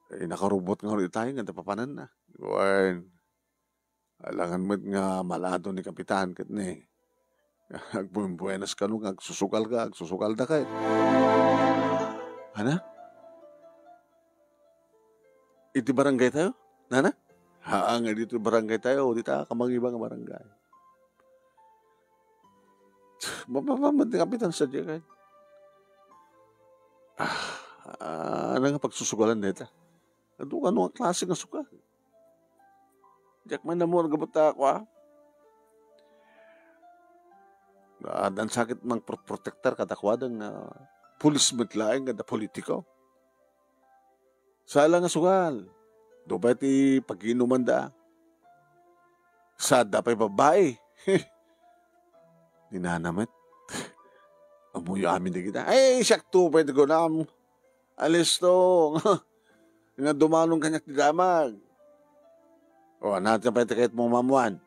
Nakarubot nga rin tayo. Nga tapapanan na. Buwan. Alangan mo nga malado ni kapitan. Kat ni. Agbuenas ka nung agsusukal ka. Agsusukal da kahit. Hana? Iti barangay tayo? Nana? Nga dito barangay tayo. Di ta kamang-ibang barangay. Mapapamad ni kapitan sa diya kahit. Ano nga pagsusugalan neta? Ano ang klase nga sukal? Diyak man na mo, nagabata ako dan sakit mang protector katakwadang pulis matlaing kada politiko. Sala nga sugal. Doba ti pag-inuman da. Sada pa'y babae. Ninanamat. Amuyo amin na kita. Ay, siyak to, pwede ko na. Alis to. Nga dumanong kanyak di damag. O, natin pa ito kahit mong mamuan.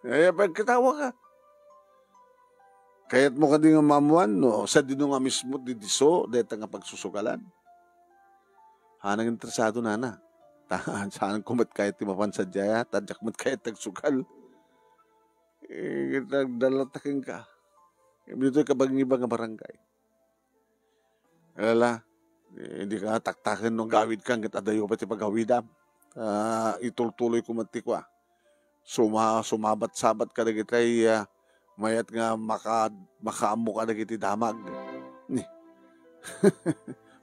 Ay, pagkatawa ka. Kaya't mo ka din nga mamuan, no? Sa dino nga mismo, didiso, dahil nga pagsusugalan. Hanang interesado na. Saan kumat kahit timapansad jaya, tadyak mat kahit tagsugal. Nagdalatakin ka. Dito ka bang ibang barangay. Alala, hindi ka taktakin nung gawid kang kitadayo pati paghawidam. Itultuloy ko mati ko sumabat-sabat ka na kitay mayat nga makaamo ka na kiti damag. Ni,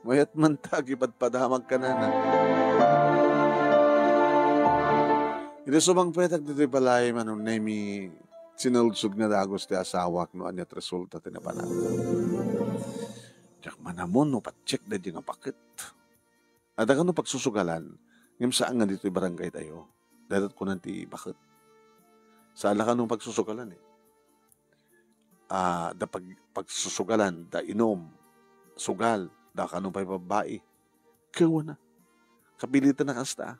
mayat man tagipad padamag ka na. Ito sumang petag dito balay manong nemi sinulsog na dagos ti asawak no anyat resulta tinapanan. Diyak manamon no patcheck na di nga pakit. At ako no pagsusugalan, ngam saan nga dito barangay tayo. Dadat ko nanti bakit. Sa ala ka nung pagsusugalan da pagsusugalan, da inom, sugal, da ka nung babae. Kawa na. Kapilitan na kasta.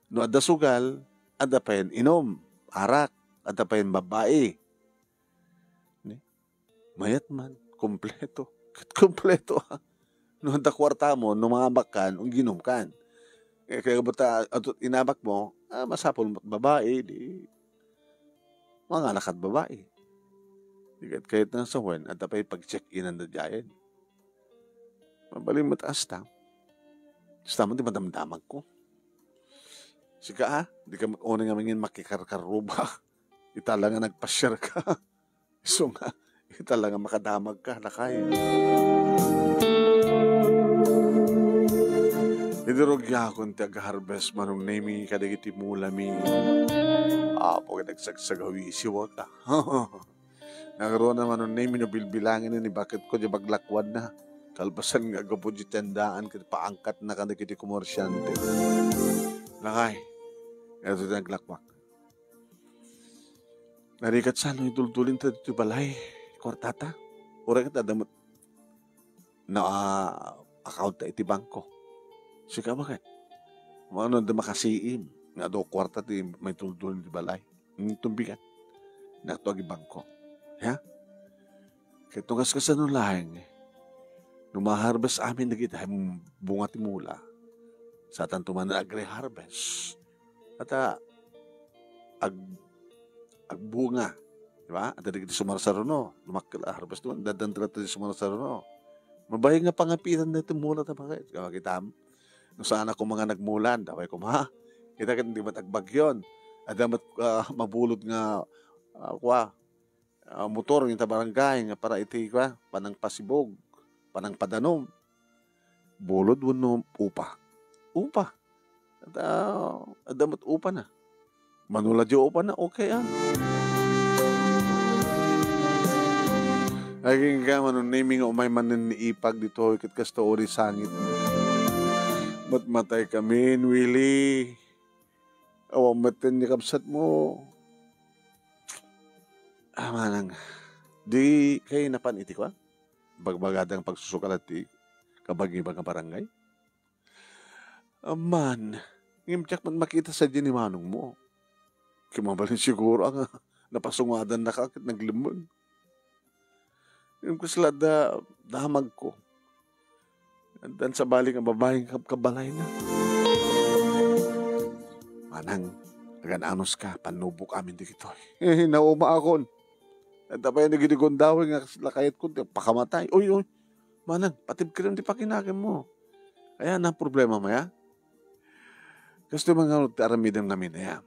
No ada sugal, ada pa yan inom, arak, ada pa yan babae. Mayat man, kompleto. Kompleto ha. No ada kwarta mo, no mga bakan, ginom kan. Kaya bata, inabak mo, masapol babae, di mga anak at babae. Kahit na sa wen, at apay pag-check-in ang dadyayan. Mabaling mataas ta. Basta mo di madamdamag ko. Sika ha, di ka una nga mangin makikarkaruba. Itala nga nagpasyar ka. So nga, itala nga makadamag ka, nakay. Idurugya akong taga-harvest manong nemi kadagiti mulami. Apo ka nagsagsagawi siwa ka. Nagaroon naman ng name no bilbilangin ni bakit ko di baglakwad na. Kalbasan nga gapo di tandaan kiti paangkat na kada kiti komersyante. Lakay. Ito di naglakwak. Narikat sa ano itultulin ta dito balay. Kwartata. Ura kita damot na account na iti bangko. Sika bakit? Ano da makasiim. Nga do kwarta ti may tultulin di balay. Tumbigan. Nakto agi bangko. Ya? Kaya tungas ka sa nulahing, numaharbest amin na kita, bunga timula, sa tantuman na agri-harvest. At agbunga, di ba? At hindi kita sumarsarono, lumakil-harvest doon, dadantala tayo sumarsarono. Mabayang nga pangapitan na timula ta bakit? Kaya kita, nung saan ako mga nagmulan, daway ko, kita ka hindi matagbagyon, at damat mabulod nga, motor yung tabarangay nga para iti panang pasibog, panang padanom. Bulod wano upa. Upa. At damat upa na. Manula di upa na, okay yan. Aging ka manong naming umay manin ni ipag dito, ikit kasta ori sangit. Matmatay kami, Willie. Awang matin ni kapsat mo. Manang, di kayo napan iti ko? Bagbagadang pagsusukalat ti kabag-ibang barangay? Man, ngimtyak man makita sa di ni manong mo. Kimabalin siguro ang napasungadan na kakit naglimon. Yung kusla damag ko. Dan sa balik ang babaeng kabalay na. Manang, agan-anos ka, panubok amin di kitoy. Nauma akon. At tapay nagigondawin nga lakayat ko, pakamatay. Uy, manang, patib ka rin di pakinakin mo. Kaya na problema mo ya. Gusto mga aramidam namin ya.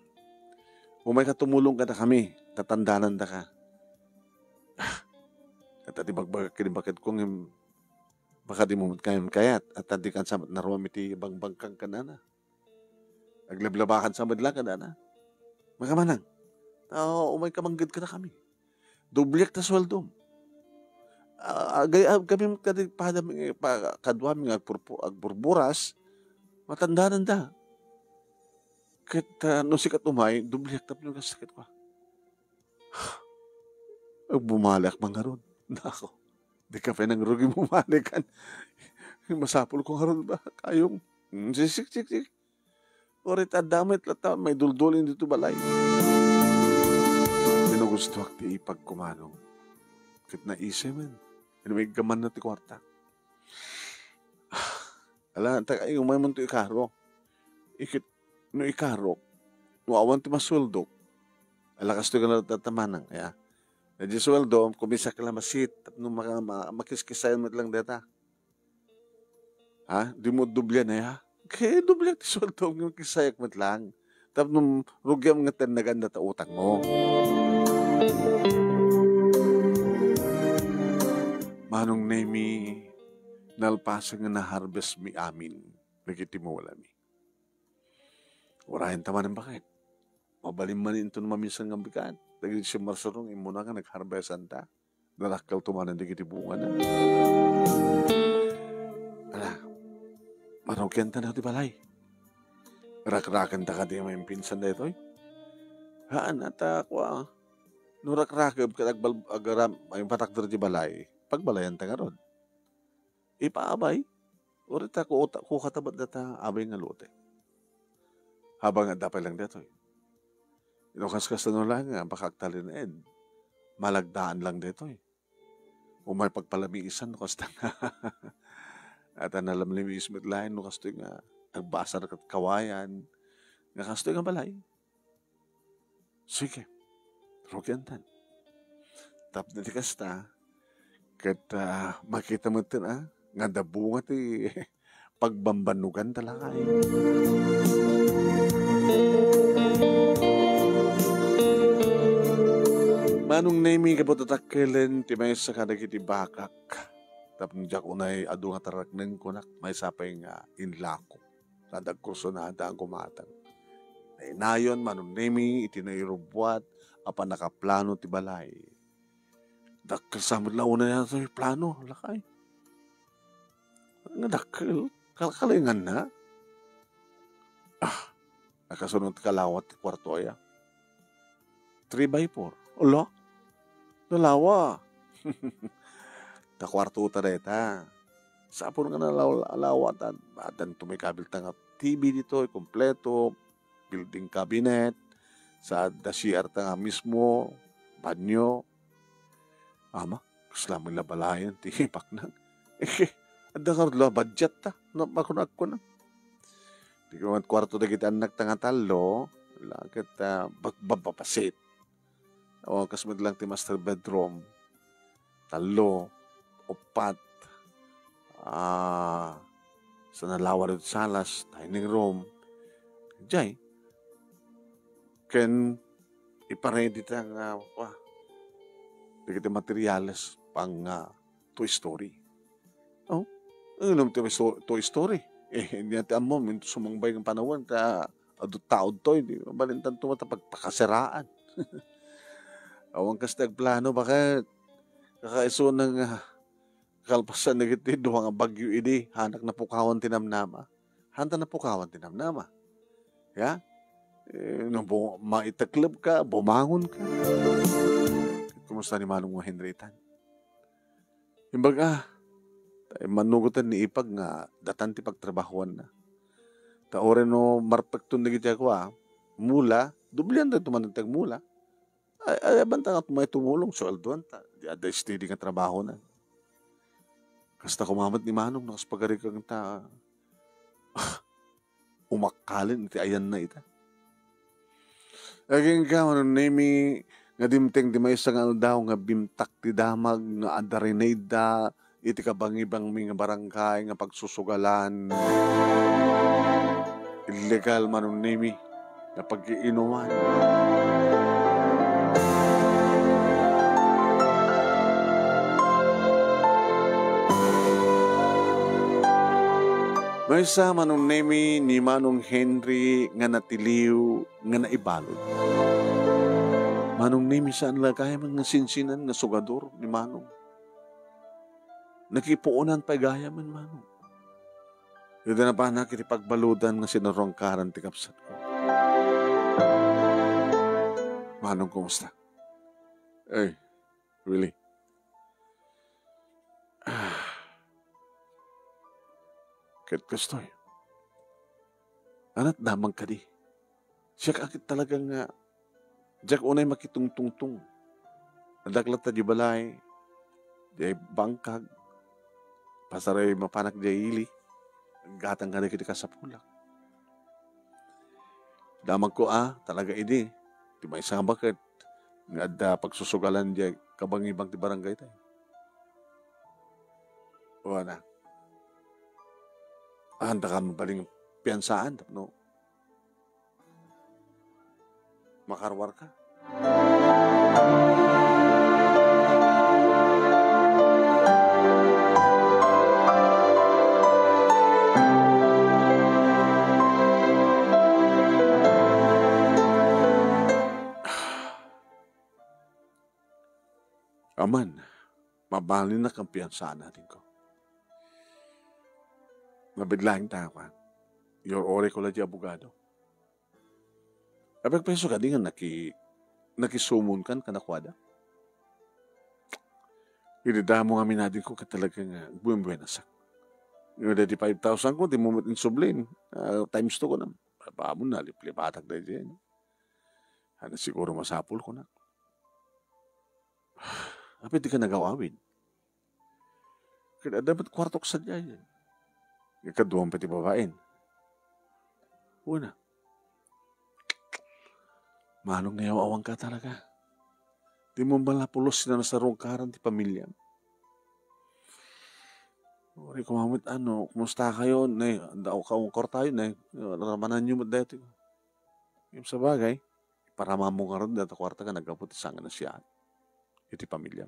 Umay ka tumulong ka na kami, tatandanan na ka. At ati bakit kung baka di mo kayang kayat at ati kan samat naruam iti bang-bangkang ka na. Aglablabakan sa madla ka na. Mga manang, umay kamanggid ka na kami. Dubliak ta sweldo. Kami kadwa mi agburburas, matandanan da. Kahit no sikat umay, dubliak ta pinong sakit ko. Bumalak mga ron. Nako, di ka pa nang rugi bumalikan. Masapol ko nga ron ba? Kayong, sik. Orit adamit lata, may duldulin dito balay. Gusto akti ipagkumanong. Kit na isay man. May gaman na ti kwarta. Ala, yung may man to ikaro. Ikit, no ikaro. No awan ti masweldo. Ala, kasto ka na tatamanang. Kaya, na di sweldo, kumisa ka lang masit. At nung makiskisayan mo lang data. Ha? Di mo dubli na ya? Kaya dubli ti sweldo ng kisayak mat lang. Tapos nung rugyam nga tanagan na ta utang mo. Manong nemi nalpasa nga na harvest mi amin. Nagiti mo wala mi. Warahin taman ng bakit. Mabalim man ito na mamisan ng bigat. Naging si Marsorong, imuna nga nag-harvestan ta. Narakal tumanan di kiti bunga na. Ala, marokyan ta na ti balay. Rakrakan ta ka di may pinsan na ito eh. Haan ata ako ah. Nurakrakab ka agaram, may patakder di balay. Pagbalayan ta nga ron. Ipaabay. Urita ko katabat na ta abay nga lote. Habang nga dapay lang dito eh. Inukas-kas na lang nga, bakaktalin na ed. Malagdaan lang dito eh. O may pagpalamiisan, nukas na nga. At nalamlimiis mit lain, nukas to nga, nagbasar kat kawayan. Nakas to nga balay. Sige, rukyan tan. Tap na di kasta, kat makita mo ito nga dabungat eh, pagbambanugan talaga eh. Manong nami ka po tatakilin, ti may sa kadagiti bakak. Tapos jak unay adu nga tarakneng kunak, may sapay nga inlako. Nadag kurso na ang kumatang. Nayon, manong nami, itinayrubuat, apa nakaplano ti balay. Dakil sa mga launa yan sa plano, lakay. Nga dakil, kalkalingan na. Nakasunod kalawat ti kwarto ay 3x4. Ulo? Nalawa. Ta kwarto ta deta. Sapon nga nalawatan. Badan tumikabil tanga TV dito, kompleto. Building cabinet. Sa CR tanga mismo. Banyo. Ama, kuslamang labalayan. Tipak na. Ada karlo, budget ta. Napakunag ko na. Di ko nga kwarto na kita anak tanga talo. Lakit babapasit. O kasmad lang ti master bedroom. Talo. Upat. Sa nalawa rin salas. Dining room. Jay. Ken iparedy ta nga di kita materials pang Toy Story. Oh, alam ti Toy Story. Hindi natin mo, minto sumangbay ng panahon ka adot-taod to, hindi balintan tumata pagpakasiraan. Awang kastag plano, bakit kakaiso ng kalpasan na giti, duha nga bagyo idi, hanak na pukawan tinamnama. Hanta na pukawan tinamnama. Ya? Maitaklab ka, bumangon ka. Kumusta ni Manong mo Henritan? Imbaga, manugutan ni Ipag nga datan ti pagtrabahuan na. Taore no marpekton na giti ako mula, dublian na tumanantag mula. Ay banta nga may tumulong sweldoan ta. Di ada steady nga trabaho na. Kasta kumamat ni Manong nakaspagari kang ta umakalin iti ayan na ita. Aging ka nemi nga dimteng di may isang daw nga bimtak ti damag nga adarinada iti kabangibang mga barangay nga pagsusugalan. Illegal manong nemi na pag-iinuman. May isa manong nemi ni Manong Henry nga natiliw nga naibalod. Manong nemi saan lang kaya mga sinsinan nga sugador ni Manong. Nakipuunan pa gaya man Manong. Yun na ba na kitipagbaludan nga sinarongkaran ti kapsat ko. Manong, kumusta? Eh, really? Ket kastoy. Anat damang ka di. Siya kakit talagang Jack unay makitungtungtung. Nadaklat ta di balay. Di bangkag. Pasaray mapanak di ili. Gatang ka na kita sa pulak. Damang ko talaga ini. Di may isang bakit. Nga da pagsusugalan di kabangibang ti barangay tayo. O na. handa ka mabaling piyansaan, no? Makarwar ka. Aman, mabalin na kang piyansaan natin ko. Nabiglaing tayo ka. Your ore ko lang di abogado. Abag peso ka di nga nakisumun kan kanakwada. Ididamo nga minadin ko ka talagang buwan-buwan nasak. Yung dati 5,000 ko, di mo insublin. Times 2 ko na. Paano na, lipat-lipatak na dyan. Ano siguro masapul ko na. Tapi di ka nagawawin. Kaya dapat kwartok sa dyan. Ikaduwang pati babain. Una. Manong nayawawang ka talaga. Di mo ba napulos na nasa rongkaran ti pamilya? Ori kumamit kumusta kayo? Daw kaungkor tayo na. Ramanan nyo mo dati. Yung sa bagay, para mamong nga rin dati kwarta ka nagkaputi sanga na siya. Iti pamilya.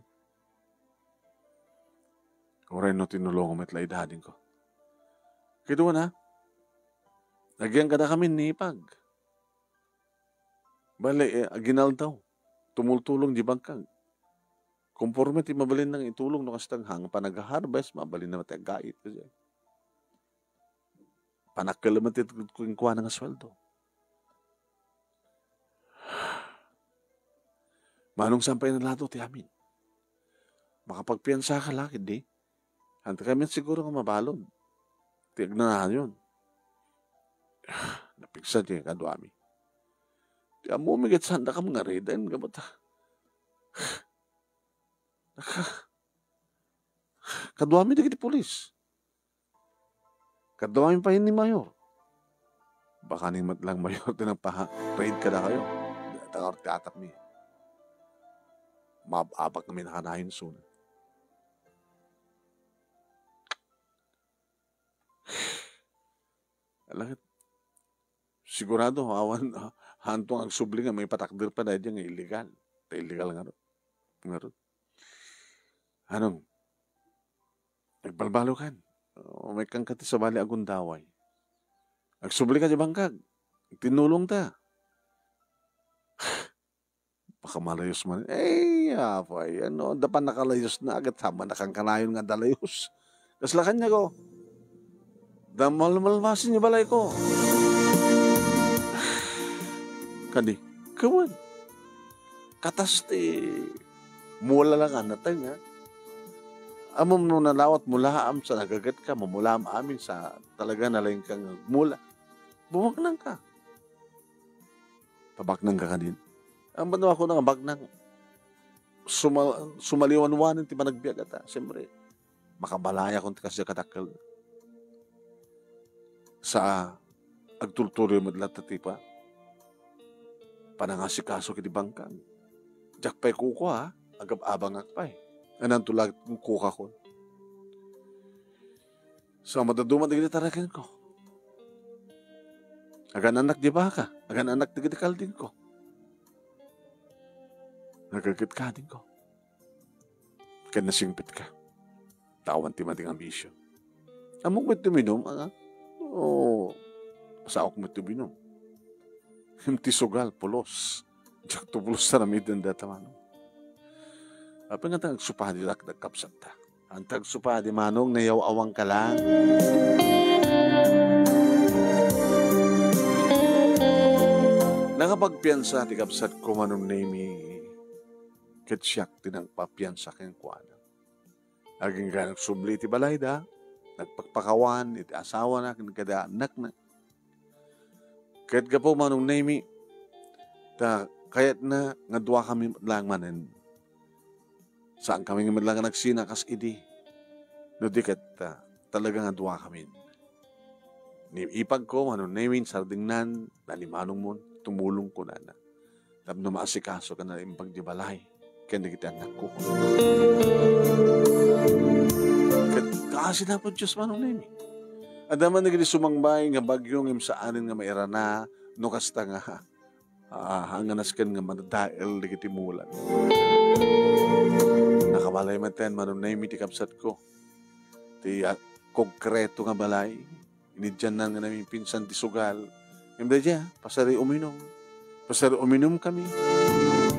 Ori no tinulong met laidadin ko. Kito na. Nagyang kada kami nipag. Bale, aginal daw. Tumultulong di bangkang. Conforme ti mabalin ng itulong no kastang hang panag-harvest, mabalin na mati agait. Panakalaman ti kuha ng asweldo. Manong sampay na lato ti amin. Makapagpiyansa ka lang, hindi. Hanta kami siguro nga mabalod. Tiag na yun. Napigsan niya kado amin. Di mo umigit sanda ka mga redan. Kabata. Kado amin di polis. Kado amin pa yun ni Mayor. Baka ni matlang Mayor din ang raid ka na kayo. Tangar tiatap niya. Mababak namin nakanahin soon. Alakit. Sigurado, hantong ang subli nga may patakdir pa na dyan nga illegal. Illegal nga ron. Anong? Nagbalbalo kan. May kang kati sa bali agundaway. Nagsubli ka di bangkag. Tinulong ta. Baka malayos man. Apay, dapan nakalayos na agad. Sama nakangkanayon nga dalayos. Kaslakan niya ko. Damal-malmasin niya balay ko. Kani, kawan. Katasti. Mula lang anatay nga. Amom nung nalawat mulaam sa nagagat ka, mamulaam amin sa talaga nalaing kang mula. Bumagnang ka. Pabagnang ka din. Ang banawa ko nga bagnang sumaliwan-wanin ti managbiag ata. Siyempre, makabalaya kung kasi katakal sa agtulturo yung madlat na tipa. Panangasikaso kiti bangkang. Diyak pa'y kuko ha. Agab-abang akpay. Anang tulag kong kuka ko. Sa madadumat na gitarakin ko. Agan anak di ba ka? Agan anak di gitikal din ko. Nagagit ka din ko. Kaya nasingpit ka. Tawan ti mating ambisyo. Amok mo tuminom, pasaok mo tuminom. Himti sugal, pulos. Diyak to pulos na namitin data manong. Apa nga tagsupadi lak nagkapsat ta. Ang tagsupadi manong nayaw-awang ka lang. Nakapagpiyansa ti kapsat ko manong name ketsyak tinang papiyansa keng kuana. Aging ka nagsubli ti balay da, nagpagpakawan, iti asawa na, kada anak na. Kahit ka po manong name kayat na nga dua kami lang manen. Saan kami nga lang nagsinakas idi. No di kat talaga nga dua kami. Ipag ko, naming sardingnan, nanimanong mo, tumulong ko na na. Tapos maasikaso ka na yung pagdibalay. Kaya na kita anak ko. Kasi na po Diyos manong naming. Adaman na gini sumangbay nga bagyong imsaanin nga mairana no kasta nga hanganaskan nga madadael digiti mulan. Nakabalay maten manunay mi ti kapsat ko. Ti konkreto nga balay. Inidyan na nga namin pinsan ti sugal. Imda dya, pasari uminom. Pasari uminom kami.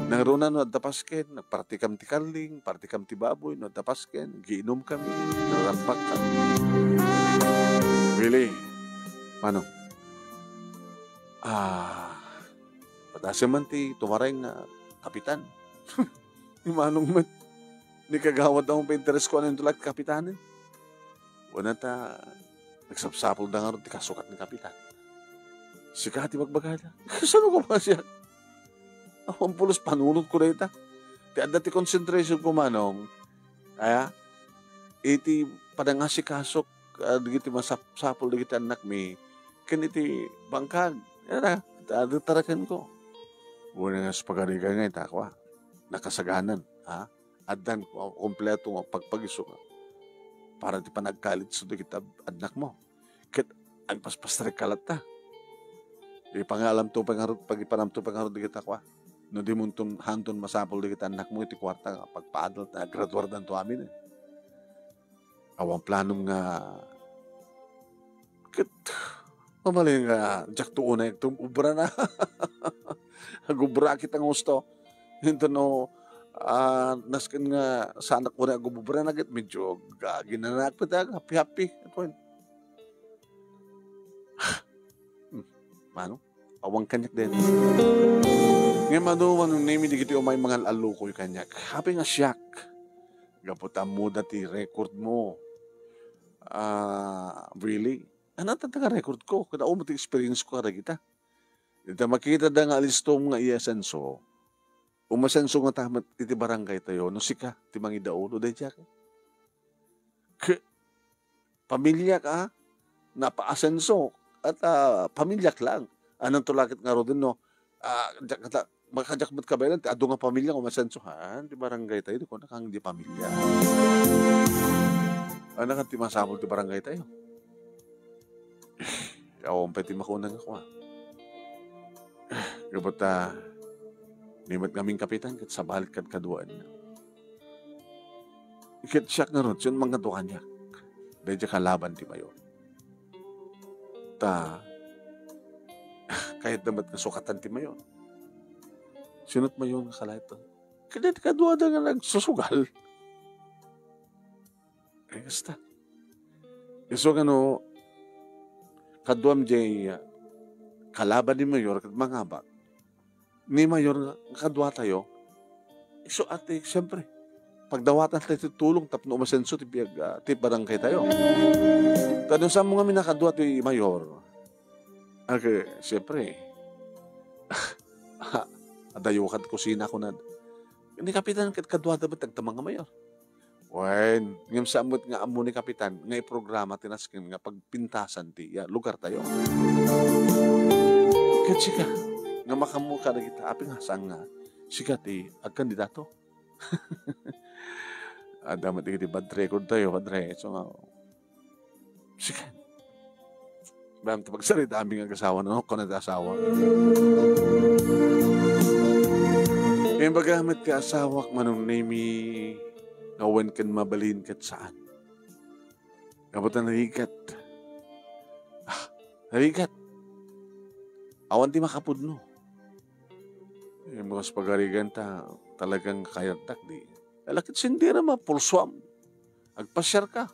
Nangruna no at tapasken, nagpartikam ti karling, partikam ti baboy, no at tapasken, giinom kami, narambak kami. Really? Manong? Patasa man ti tumaray nga kapitan. Ni Manong man, ni kagawad akong pa-interest ko ano yung tulad kapitanin. Wala ta, nagsapsapol na nga ron ti kasukat ni kapitan. Sika ti magbagala. Saan ko ba siya? Ang pulos panunod ko na ita. Ti adda ti concentration ko Manong. Iti padang si kasok digiti masapsapol digiti anak mi. Kaniti bangkag. Yan tarakan ko. Wala nga sa pagariga nga ita ko nakasaganan. Addan ko kompleto nga pagpagisok. Para ti panagkalit sa digiti anak mo. Kit agpaspastrik kalat ta. Ipangalam to pagipanam to pangarod digit ako. No di mo itong handon masapol digit anak mo iti kwarta nga pagpa-adult na graduar dan to amin. Awang planong nga mamaling nga jak tuon na itong ubra na. Agubra kita ng gusto. Hinto no naskan nga sa anak ko na agubra na git medyo ginanak pa tayo happy. Mano? Awang kanyak din. Ngayon manong name di kiti umay mga alukoy kanyak. Happy nga siyak. Gaputa mo dati record mo. Really? Ano tataga record ko? Kada umati experience ko kada kita. Dito makita da nga alistom nga iasenso. Umasenso nga tamat iti barangay tayo. No sika, ti mangidaulo da siya. Pamilya ka, napaasenso. At pamilyak lang. Anong tulakit nga ro din, no? Makajakmat ka ba yan? Ado nga pamilya kung masensuhan. Di barangay tayo. Di ko nakang di pamilya. Ano ka ti masabog di barangay tayo? Ako ang pwede makunang ako. Kapag nimat kaming kapitan kat sa balik kat kaduan. Ikit siyak nga ron. Siyon mga dukan niya. Dahil siya kalaban ti mayo. Kahit damat na sukatan ti mayon. Sinot mayon nga kalay ito. Kaya kadua na nga nagsusugal. Kaya kasta. So kaduam jay kalaban ni mayor kat mangabak. Ni mayor nga kadua tayo. So ate, siyempre, pagdawatan tayo tulong tapno umasenso ti barangay tayo. Tanong sa mga minakadua ti mayor. Okay, siyempre. Adayukan kusina ko na. Ni kapitan kadwa dapat tagtamang nga mayor. Wen, ngem samot nga amo ni kapitan nga iprograma tinaskin nga pagpintasan ti lugar tayo. Ket sika nga makamu ka kita aping hasang nga sika ti agkandidato. Damat ti bad record tayo, padre. So nga sika. Bam ti pagsalita aming ang asawa no ko na asawa. Kaya bagamit ka asawak manong nami ngawan kan mabalin kat saan. Kabutan narigat. Narigat. Awan ti makapudno. Mga pagarigan talagang kayatak di. Alakit sindira pulsuam. Agpasyar ka.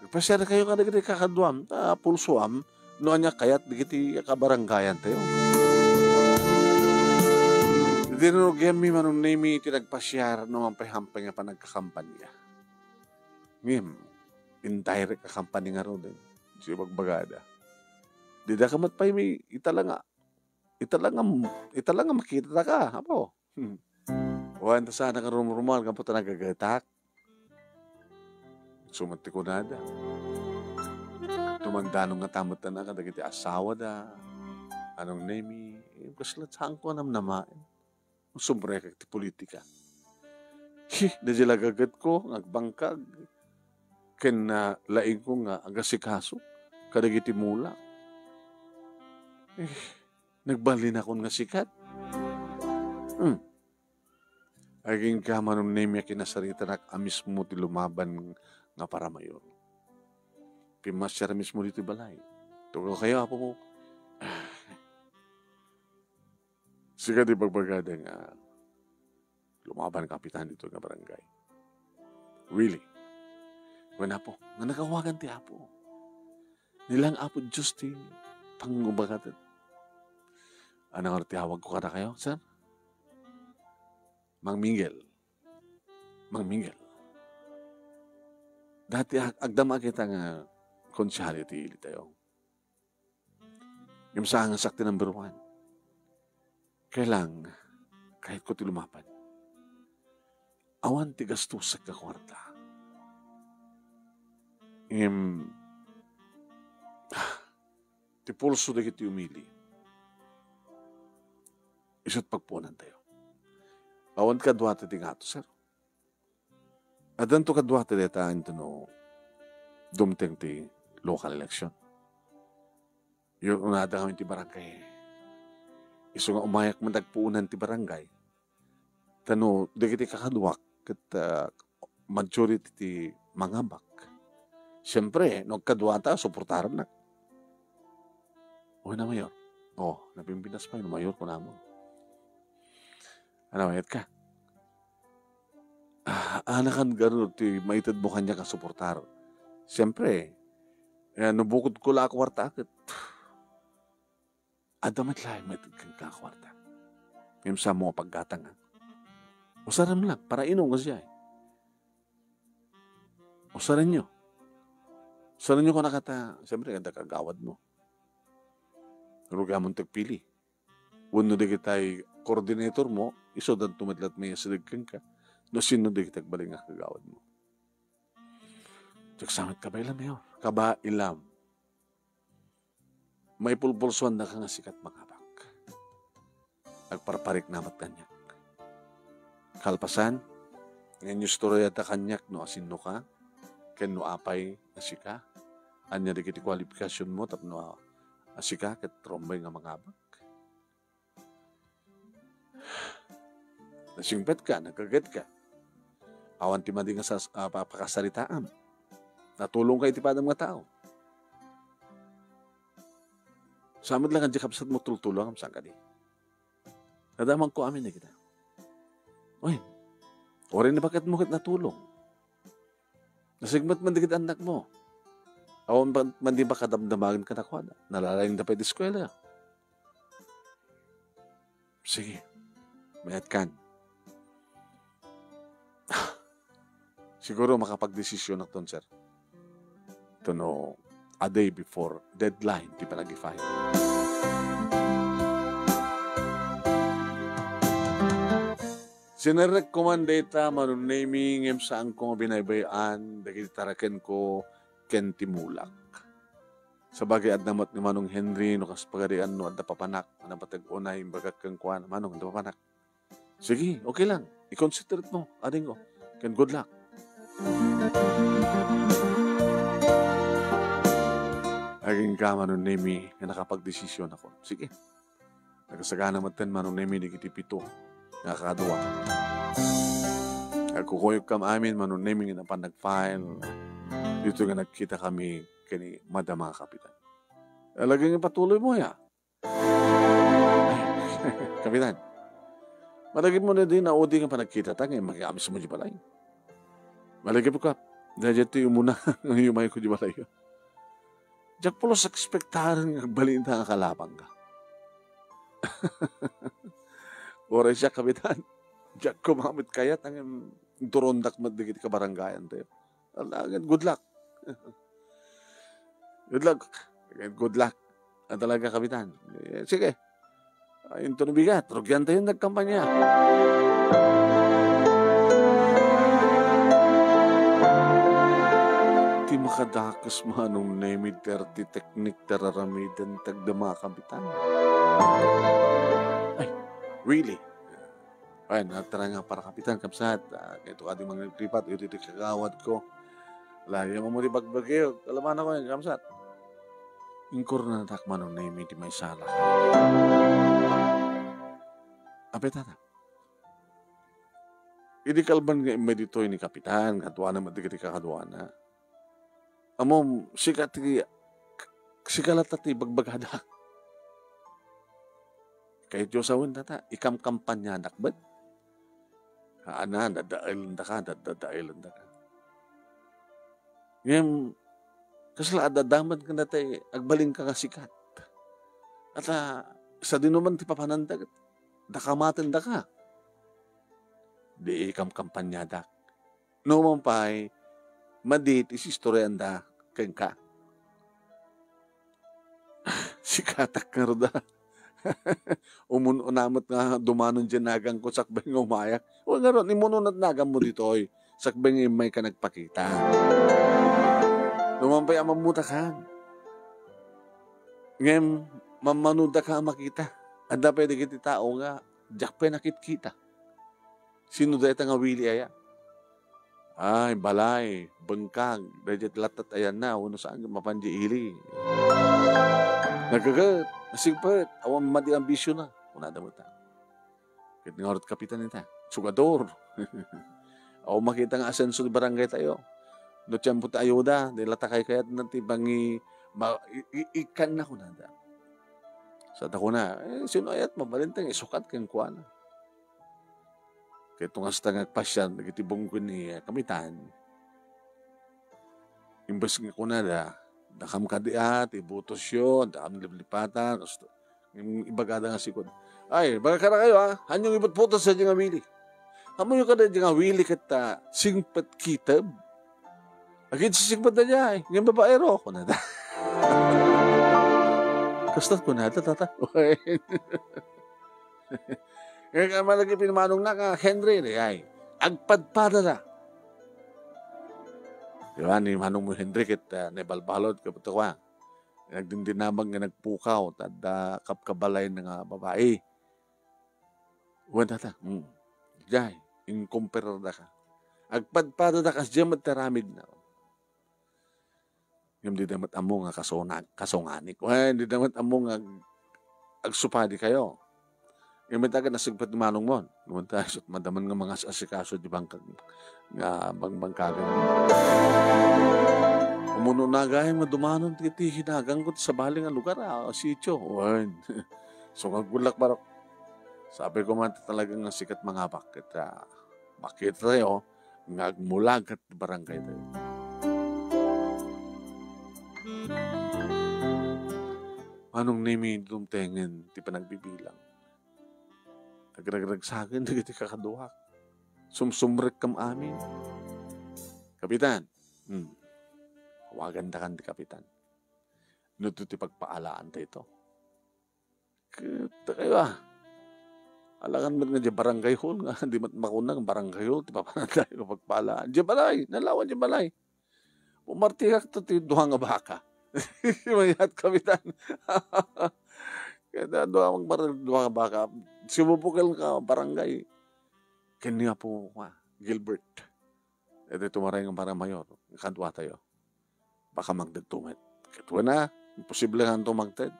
Agpasyar kayo nga nagiging kakaduam. Pulsuam. Noon niya kayat digiti kabaranggayan tayo. Dinurugyan mi manong nami tinagpasyar naman pahampay nga pa nagkakampanya. Ngim, indirect kakampanya nga ro din. Siya magbagada. Di da kamat pa may italang makita ka. Apo. Huwag na sana ka rumal ka po ta nagagatak. Sumati ko na da. Tumandanong nga tamot na kadagiti asawa da. Anong nami, kaslatsang ko namain. Sumbre kag ti politika. Dahil lagagat ko, nagbangkag. Ken laing ko nga agasikaso. kadagiti mula. Nagbalin ako nga sikat. Aging ka manunemi kinasarita nak amis mo ti lumaban nga para mayor. Pimasyar mismo dito balay. Tugo kayo apo mo. Siga di pagbagada nga lumaban kapitan dito nga barangay. Really? Wala po. Nga nakawagan ti apo. Nilang apo Diyos ti pangubagatan. Anong tiyawag ko kada kayo, sir? Mang Miguel. Dati agdama kita nga konsyality ili tayo. Yung sa nga sakti number 1. Kailang, kahit ko ti lumapan, awan ti gastusak ka kwarta. Ti pulso da kiti umili. Isot pagpunan tayo. Awan kadwate ti nga to, sir. Adan to kadwate deta ito no dumteng ti local election. Yung unada kami ti barangay. Iso nga umayak man nagpuunan ti barangay. Tano, di kiti kakadwak kat majority ti mangabak. Siyempre, nung kadwata, suportaran na. O na mayor. Napimpinas pa yun, mayor ko na mo. Ano, mayat ka? Anakan gano'n, maitad mo kanya ka suportar. Siyempre, nabukod ko la kwarta akit. Adamat lang, maitad kang kakwarta. Yung sa mga paggatang. Usaran mo lang, para inong ka siya. Usaran nyo. Usaran nyo kung nakata, siyempre, ganda kagawad mo. Ruga mong tagpili. Uno di kita'y coordinator mo, iso dan tumadlat may asidagkan ka, no sino di kita'y baling nga kagawad mo. Tagsamit ka ba ilam, mayor? Kaba ilam. May pulpulsuan na ka nga sikat makabak. Nagparparik namat kanyak. Kalpasan, ngayon yung story yata kanyak no asin no ka, ken no apay asika, anya di kiti kwalifikasyon mo, tapno asika, ket trombay nga makabak. Nasingpet ka, nagkaget ka. Awan ti madi nga sa papakasaritaan. Natulong kayo ti padang mga tao. Samad lang ang jakapsat mo tultulong ang sangkadi. Nadamang ko amin na kita. Uy, orin na bakit mo kit natulong? Nasigmat man dikit anak mo. Awan man di ba kadamdamagan ka nakwada? Nalalayang na pa di eskwela. Sige, mayat kan. Siguro makapag-desisyon na ton, sir. Ito no, a day before deadline, di pa nag-i-file. Sinarekomandata manunaming saan ko binaybayan, dagiti taraken ko ken timulak. Sa bagay at namat ni Manong Henry, no kaspagarian no at papanak, ano patag-unay, bagat kang kuwan, Manong, at papanak. Sige, okay lang. I-consider it mo, ading ko. Ken good luck. Aging ka, Manong Nemi, na nakapag-desisyon ako. Sige. Nagkasagana matan, Manong Nemi, di kitipito. Nakakaduwa. Nagkukuyog kam amin, Manong Nemi, na pa nag-file. Dito nga nagkita kami kani Madam mga kapitan. Alagay nga patuloy mo ya. Kapitan, malagay mo na din na odi nga pa nagkita ta, ngayon mag-iamis mo di balay. Malagay po ka, dahil ito yung muna, yung may ko di balay. Diyak po sa ekspektaran nga balita nga kalapang ka. Oray siya, kapitan. Diyak kumamit kaya, tangin turondak madigit ka baranggayan tayo. Good luck. Good luck. Good luck. Talaga, kapitan. Sige. Ayun to nabigat. Rugyan tayo nagkampanya. Di makadakas manong name 30 teknik tararamidan tagdama, kapitan. Ay, really? Ay, natara nga para kapitan, kapsat. Ito ka di mga nagkripat, ito kagawad ko. Lagi mo mo di bagbagyo. Kalaman ako yun, kamsat. ingkor na natak manong naimi di may sala. Ape tata. Idi kalban nga imay dito ni kapitan, kadwa na madigiti kakadwa na. Amom, sikalat tati bagbagada. Kahit Diyos awin tata, ikam kampanya nakbet. Haana, dadailan da ka, dadailan da ka. Ngayon, kasla adadaman ka na tayo, agbaling ka kasikat. At sa dinuman ti papanandag, dakamatin da ka. Di ikam kampanya dak. No man pa'y, madit isistoryan da keng ka. Sikatak nga da. Umununamot nga dumanon dyan nagang ko sakbay nga umayak. O nga ron, imununat nagang mo dito oy. Sakbay nga may ka nagpakita. Lumampay ang mamutakan. Ngayon, mamanuda ka makita. Anda pwede kiti tao nga, jak pa nakit-kita. Sino da ita nga wili aya? Ay, balay, bengkag, dajet latat ayan na, uno saan mapanji ili. Nagagat, nasigpat, awan madi ambisyon na. Unada mo ta. Kit nga orot kapitan nita, sugador. Aw makita nga asenso di barangay tayo. No tiyempo ta ayuda, di latakay kayat nanti bangi, ikan na kunada. Sa dako na, sino ayat mabalintang isukat kang kuha na. Kaya itong hasta nagpasyan, nagitibong ko ni kamitan. Imbas nga kunada, dakam kadiat, ibutos yun, dakam liblipatan, yung ibagada nga sikod. Ay, baga ka na kayo ha, hanyong ibot putos sa diyang awili. Amo yung kada diyang awili kat singpat kitab. Agad si singpat na niya, yung babaero ko na da. Kastat ko na da, tata. Kaya malagi pinamanong na ka, Henry, ay, agpadpada na. Diba, ni manong mo Henry, kit nebalbalod, kapatawa. Nagdindinamang nga nagpukaw, tada kapkabalay ng babae. Uwan tata, jay, inkumpera na ka. Agpadpada na ka, siya mataramid na. Yung di damat amo nga kasonganik. Di damat amo nga agsupadi kayo. Yung may taga nasigpat ni manong mo. Naman tayo, madaman nga mga asikaso di bangkag nga bangbangkagan. Umuno na gaya nga dumanon kiti hinagang ko sa baling nga lugar, sityo. So kagulak barok. Sabi ko man talagang sikat mga bakit. Makita tayo, nga agmulag at barangay tayo. Anong nimi lumtengen, di pa nagbibilang. Nagragrag sa akin, nagiti kakaduhak. Sumsumrek kam amin. Kapitan, hawagan da kan di kapitan. Nuto ti pagpaalaan tayo ito. Kita kayo Alangan mo nga di barangay hall nga, di makunang barangay hall, di pa tayo kapag paalaan. Di balay, nalawan di balay. Pumarti ka ito, duha nga baka. Mayat kapitan. Kaya duha nga baka. Sumupukal ka barangay. Kanya po, Gilbert. Ito tumaray ng parang mayor. Kadwa tayo. Baka magdagtungan. Katwa na, imposible nga ito magtad.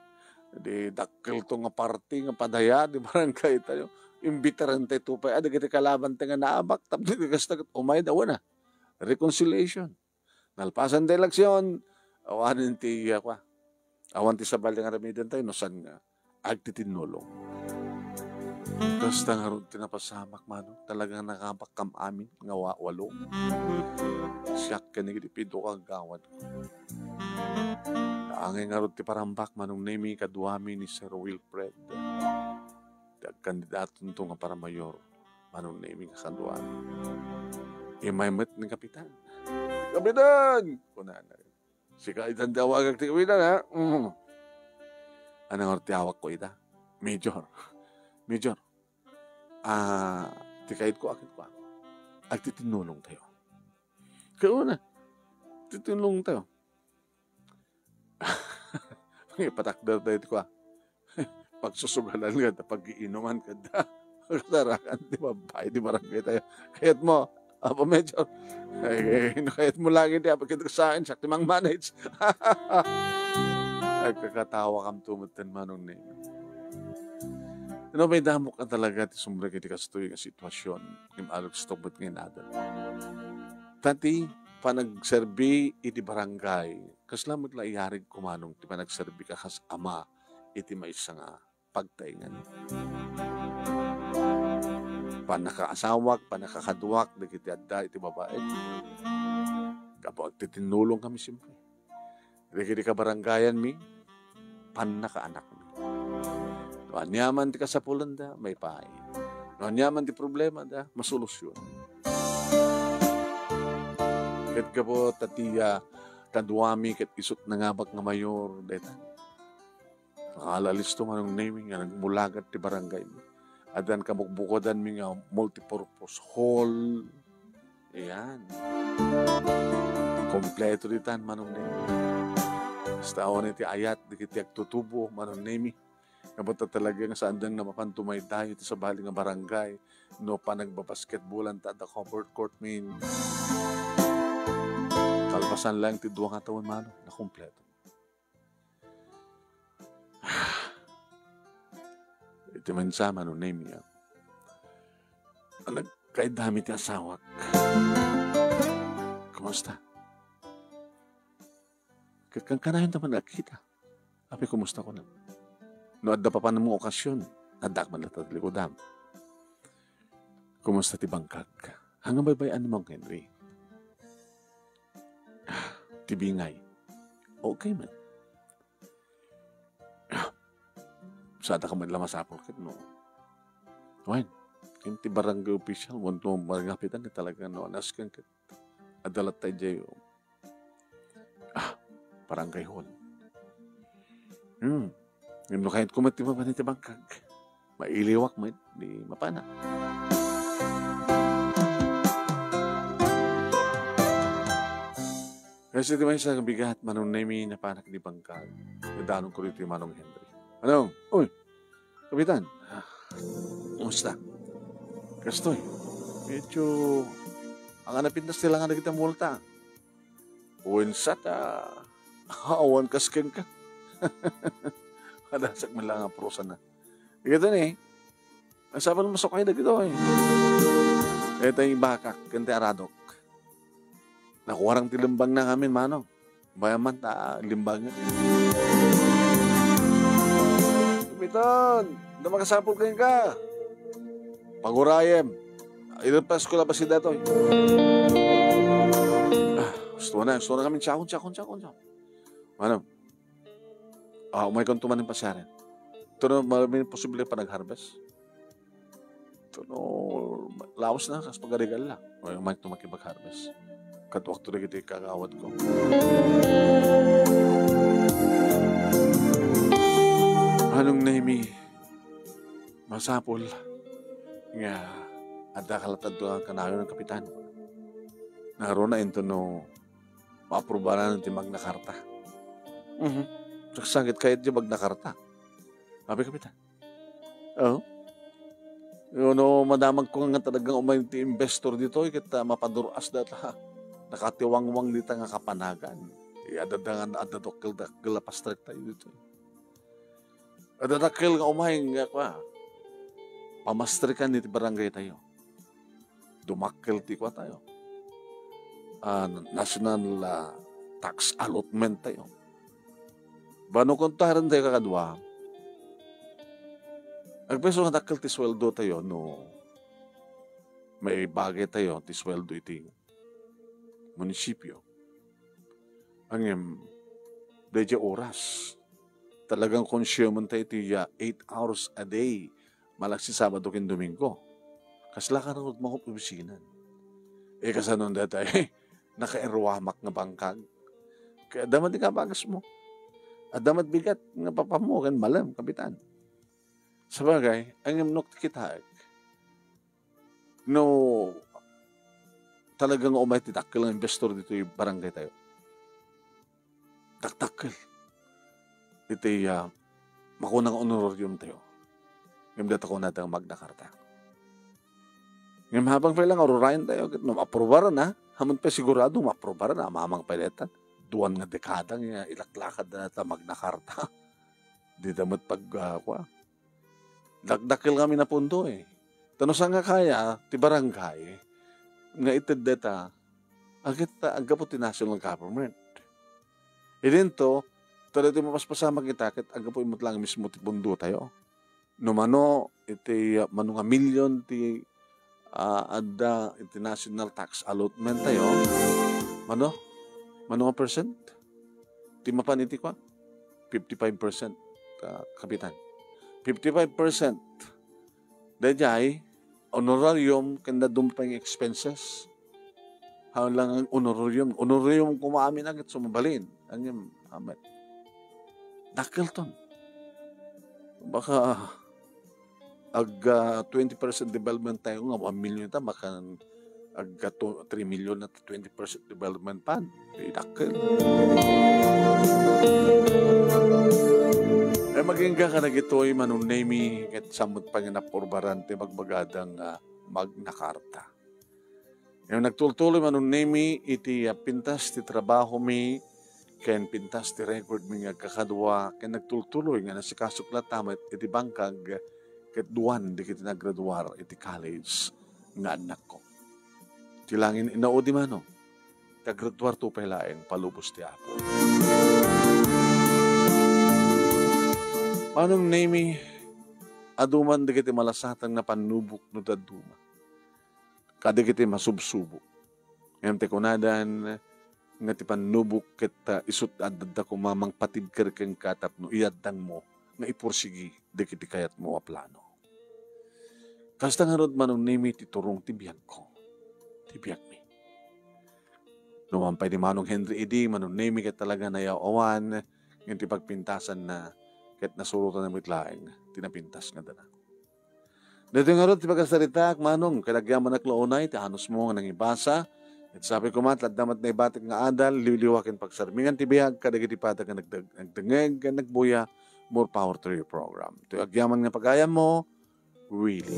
Di dakil to nga party nga padaya, di barangay tayo. Imbitaran tayo tupay. Ada kita kalaban tayo nga naabak. Tapos di kastagat, umay daw na. Reconciliation. Nalpasan tayo eleksyon. Awanin tayo ako. Awan tayo sa baling aramidan tayo. Nosan nga. Agtitinulong. Tapos nga rin tinapasamak mano. Talagang nakabak kam amin. Nga walo. Siyak ka nagitipido kang gawad ko. Angay nga rin ti parambak manong nami kaduami ni Sir Wilfred. Kandidato nito nga para mayor. Manong nami nga kaduami. Imaymat ng kapitan. Kapitan! Kuna na rin. Si kaitan tawag ti kapitan ha? Anong rin tiyawag ko ita? Major. Major. Tikait ko akit ko. Agtitinulong tayo. Kaya na. Titinulong tayo. Patakdar tayo ko pagsusugalan ka pag-iinuman ka da kasarakan di ba di barangay tayo kayat mo medyo kayat mo lagi di pagkita sa akin sakti mang manage Ay kakatawa kam tumutan manong ni. May damo ka talaga ti sumbre kiti kastoy nga sitwasyon. Kim alok stobot nga nadan. Tati, panagserbi iti barangay, kaslamot la iyarig kumanong ti panagserbi ka kas ama iti maisa nga pagtaingan. Panakasawak, panakakaduwak, dagiti adda iti babae. Kapag titinulong kami siyempre. Dagiti ka barangayan mi, panakaanak mi. No anyaman ti kasapulan da, may paay. No anyaman ti problema da, masolusyon. Ket kapo tatiya kaduami ket isut nangabak nga mayor deta. Nakalalis to manong naming nga nagmulagat ti barangay mi. Adan kamukbukodan mi nga multipurpose hall. Ayan. Kompleto ditan manong naming. Basta awan iti ayat di kiti agtutubo manong naming. Kapata talaga nga saan dang namapantumay tayo ito sa bali nga barangay. No pa nagbabasketballan ta the covered court min. Kalpasan lang ti duwa nga taon mano na kompleto. Iti mansama no name niya. Kahit dami ti asawak. Kumusta? Kang kanayon naman nakita. Api, kumusta ko na? No, adda pa pa namang okasyon. Nadak man lang tatlikudam. Kumusta ti bangkag? Hanggang baybayan namang Henry. Tibingay. Okay man. Sada ka man lang masapol kat, no? Wen, yung ti barangay official, wanto marangapitan na talaga, no? Naskan kat, adalat tayo dyan, barangay hall. Yung kahit kumati pa ba nito bangkag, mailiwak mo, di mapana. Kasi di ba yung sa bigat, manong nami na panak di bangkag, nadanong ko rito yung manong Henry. Anong? Uy, kapitan. Kumusta? Kastoy. Medyo, ang anapintas nila nga na kita multa. Uwinsat, awan kasken ka. Kadasak man lang ang prosa na. Ito ni, ang sabi ng masok kayo na gito eh. Ito yung bakak, kante aradok. Nakuharang tilimbang na kami, manong. Bayaman ta, limbang yan. Kapitan, na makasapol kayo ka. Pagurayem. Ilan pa eskola ba si dato? Gusto na kami tsakon. Ano? Umay kong tumanin pa siya rin. Ito na maraming posible pa nag-harvest. Ito no, laos na, kas pag-arigal lang. Umay tumakibag-harvest. Katwak to na kita kakawat ko. Anong nami masapol nga ada kalatad doon kanayon ng kapitan. Naroon na ito no maaprobaran ng Magna Carta. Saksangit kahit di Magna Carta. Sabi kapitan. Yun no, madamag ko nga talagang umay ti investor dito kita mapaduras data. Nakatiwangwang dito nga kapanagan. Adadangan adadokkel pastrek tayo dito. Adadakil nga umay nga kwa. Pamastrikan ni barangay tayo. Dumakil ti kwa tayo. National tax allotment tayo. Bano kontaran tayo kakadwa. Agpeso nga dakil ti sweldo tayo no may bagay tayo ti sweldo iti munisipyo. Ang deja oras. Talagang consume tayo iti 8 hours a day. Malagsi Sabado kin Domingo. Kasla ka nang magmahop ibisinan. Kasanon data naka-erwamak nga bangkag. Kaya damat di ka bagas mo. At damat bigat nga papamo kan malam, kapitan. Sabagay, ang imnok kita no talagang umay titakil ang investor dito yung barangay tayo. Taktakil. Ito makunang honorarium tayo. Yung dito ko natin ang Magna Carta. Ngayon habang pa lang, arurayan tayo. Maprobaran na. Haman pa sigurado, maprobaran na. Mamang palitan. duwan nga dekada nga ilaklakad na ta Magna Carta. Di damat dakdakil kami na punto eh. Tano sa nga kaya, ti barangay, nga itid deta, agka po ti national government. Idinto, ito mapaspasama kita, agka po imot lang mismo ti pundo tayo. No mano, iti mano nga milyon ti adda iti national tax allotment tayo. Mano nga percent? Ti mapan iti kwa? 55% kapitan. 55%. Dayjay, honorarium kanda dumpang expenses. How lang ang honorarium? Honorarium kumaamin agad sumabalin. Ang yung amat. Dakil ton. Baka 20% development tayo nga 1 million ta baka 3 million na 20% development pan. Dakil. Maging ka na gito'y manunemi at samot pa nga napurbarante magbagadang Magna Carta. Yung nagtultuloy manunemi iti pintas ti trabaho mi ken pintas ti record mi nga kakadwa ken nagtultuloy nga nasikasuklat tamat iti bangkag ket duwan di kiti nagraduar iti college nga anak ko. Tilangin inaudi mano kagraduar to palaeng palubos ti Apo. Manong nemi, aduman di kiti malasatang na panubok no daduma. Kada kiti masubsubo. Ngayon te kunadan, nga ti panubok kita isut adda ko mamang patid keng katap no iadang mo, nga ipursigi di kiti kayat mo a plano. Kasta nga rod manong nemi ti turong ti biyak ko. Ti biyak mi. Numampay di manong Henry Edi, manong nemi ket talaga nayawawan, ngayon ti pagpintasan na ket nasurutan ng mitlaeng, tinapintas nga dana. Dito nga ron, ti pagkasarita, manong, kalagyaman na klaunay, ti hanos mo nga nangibasa, at sabi ko matlat, damat na ibatik nga adal, liwliwakin pagsarmingan, ti biyag, kadagiti patag nga nagdengeg, nagbuya, more power to your program. Ito agyaman nga pagayam mo, really.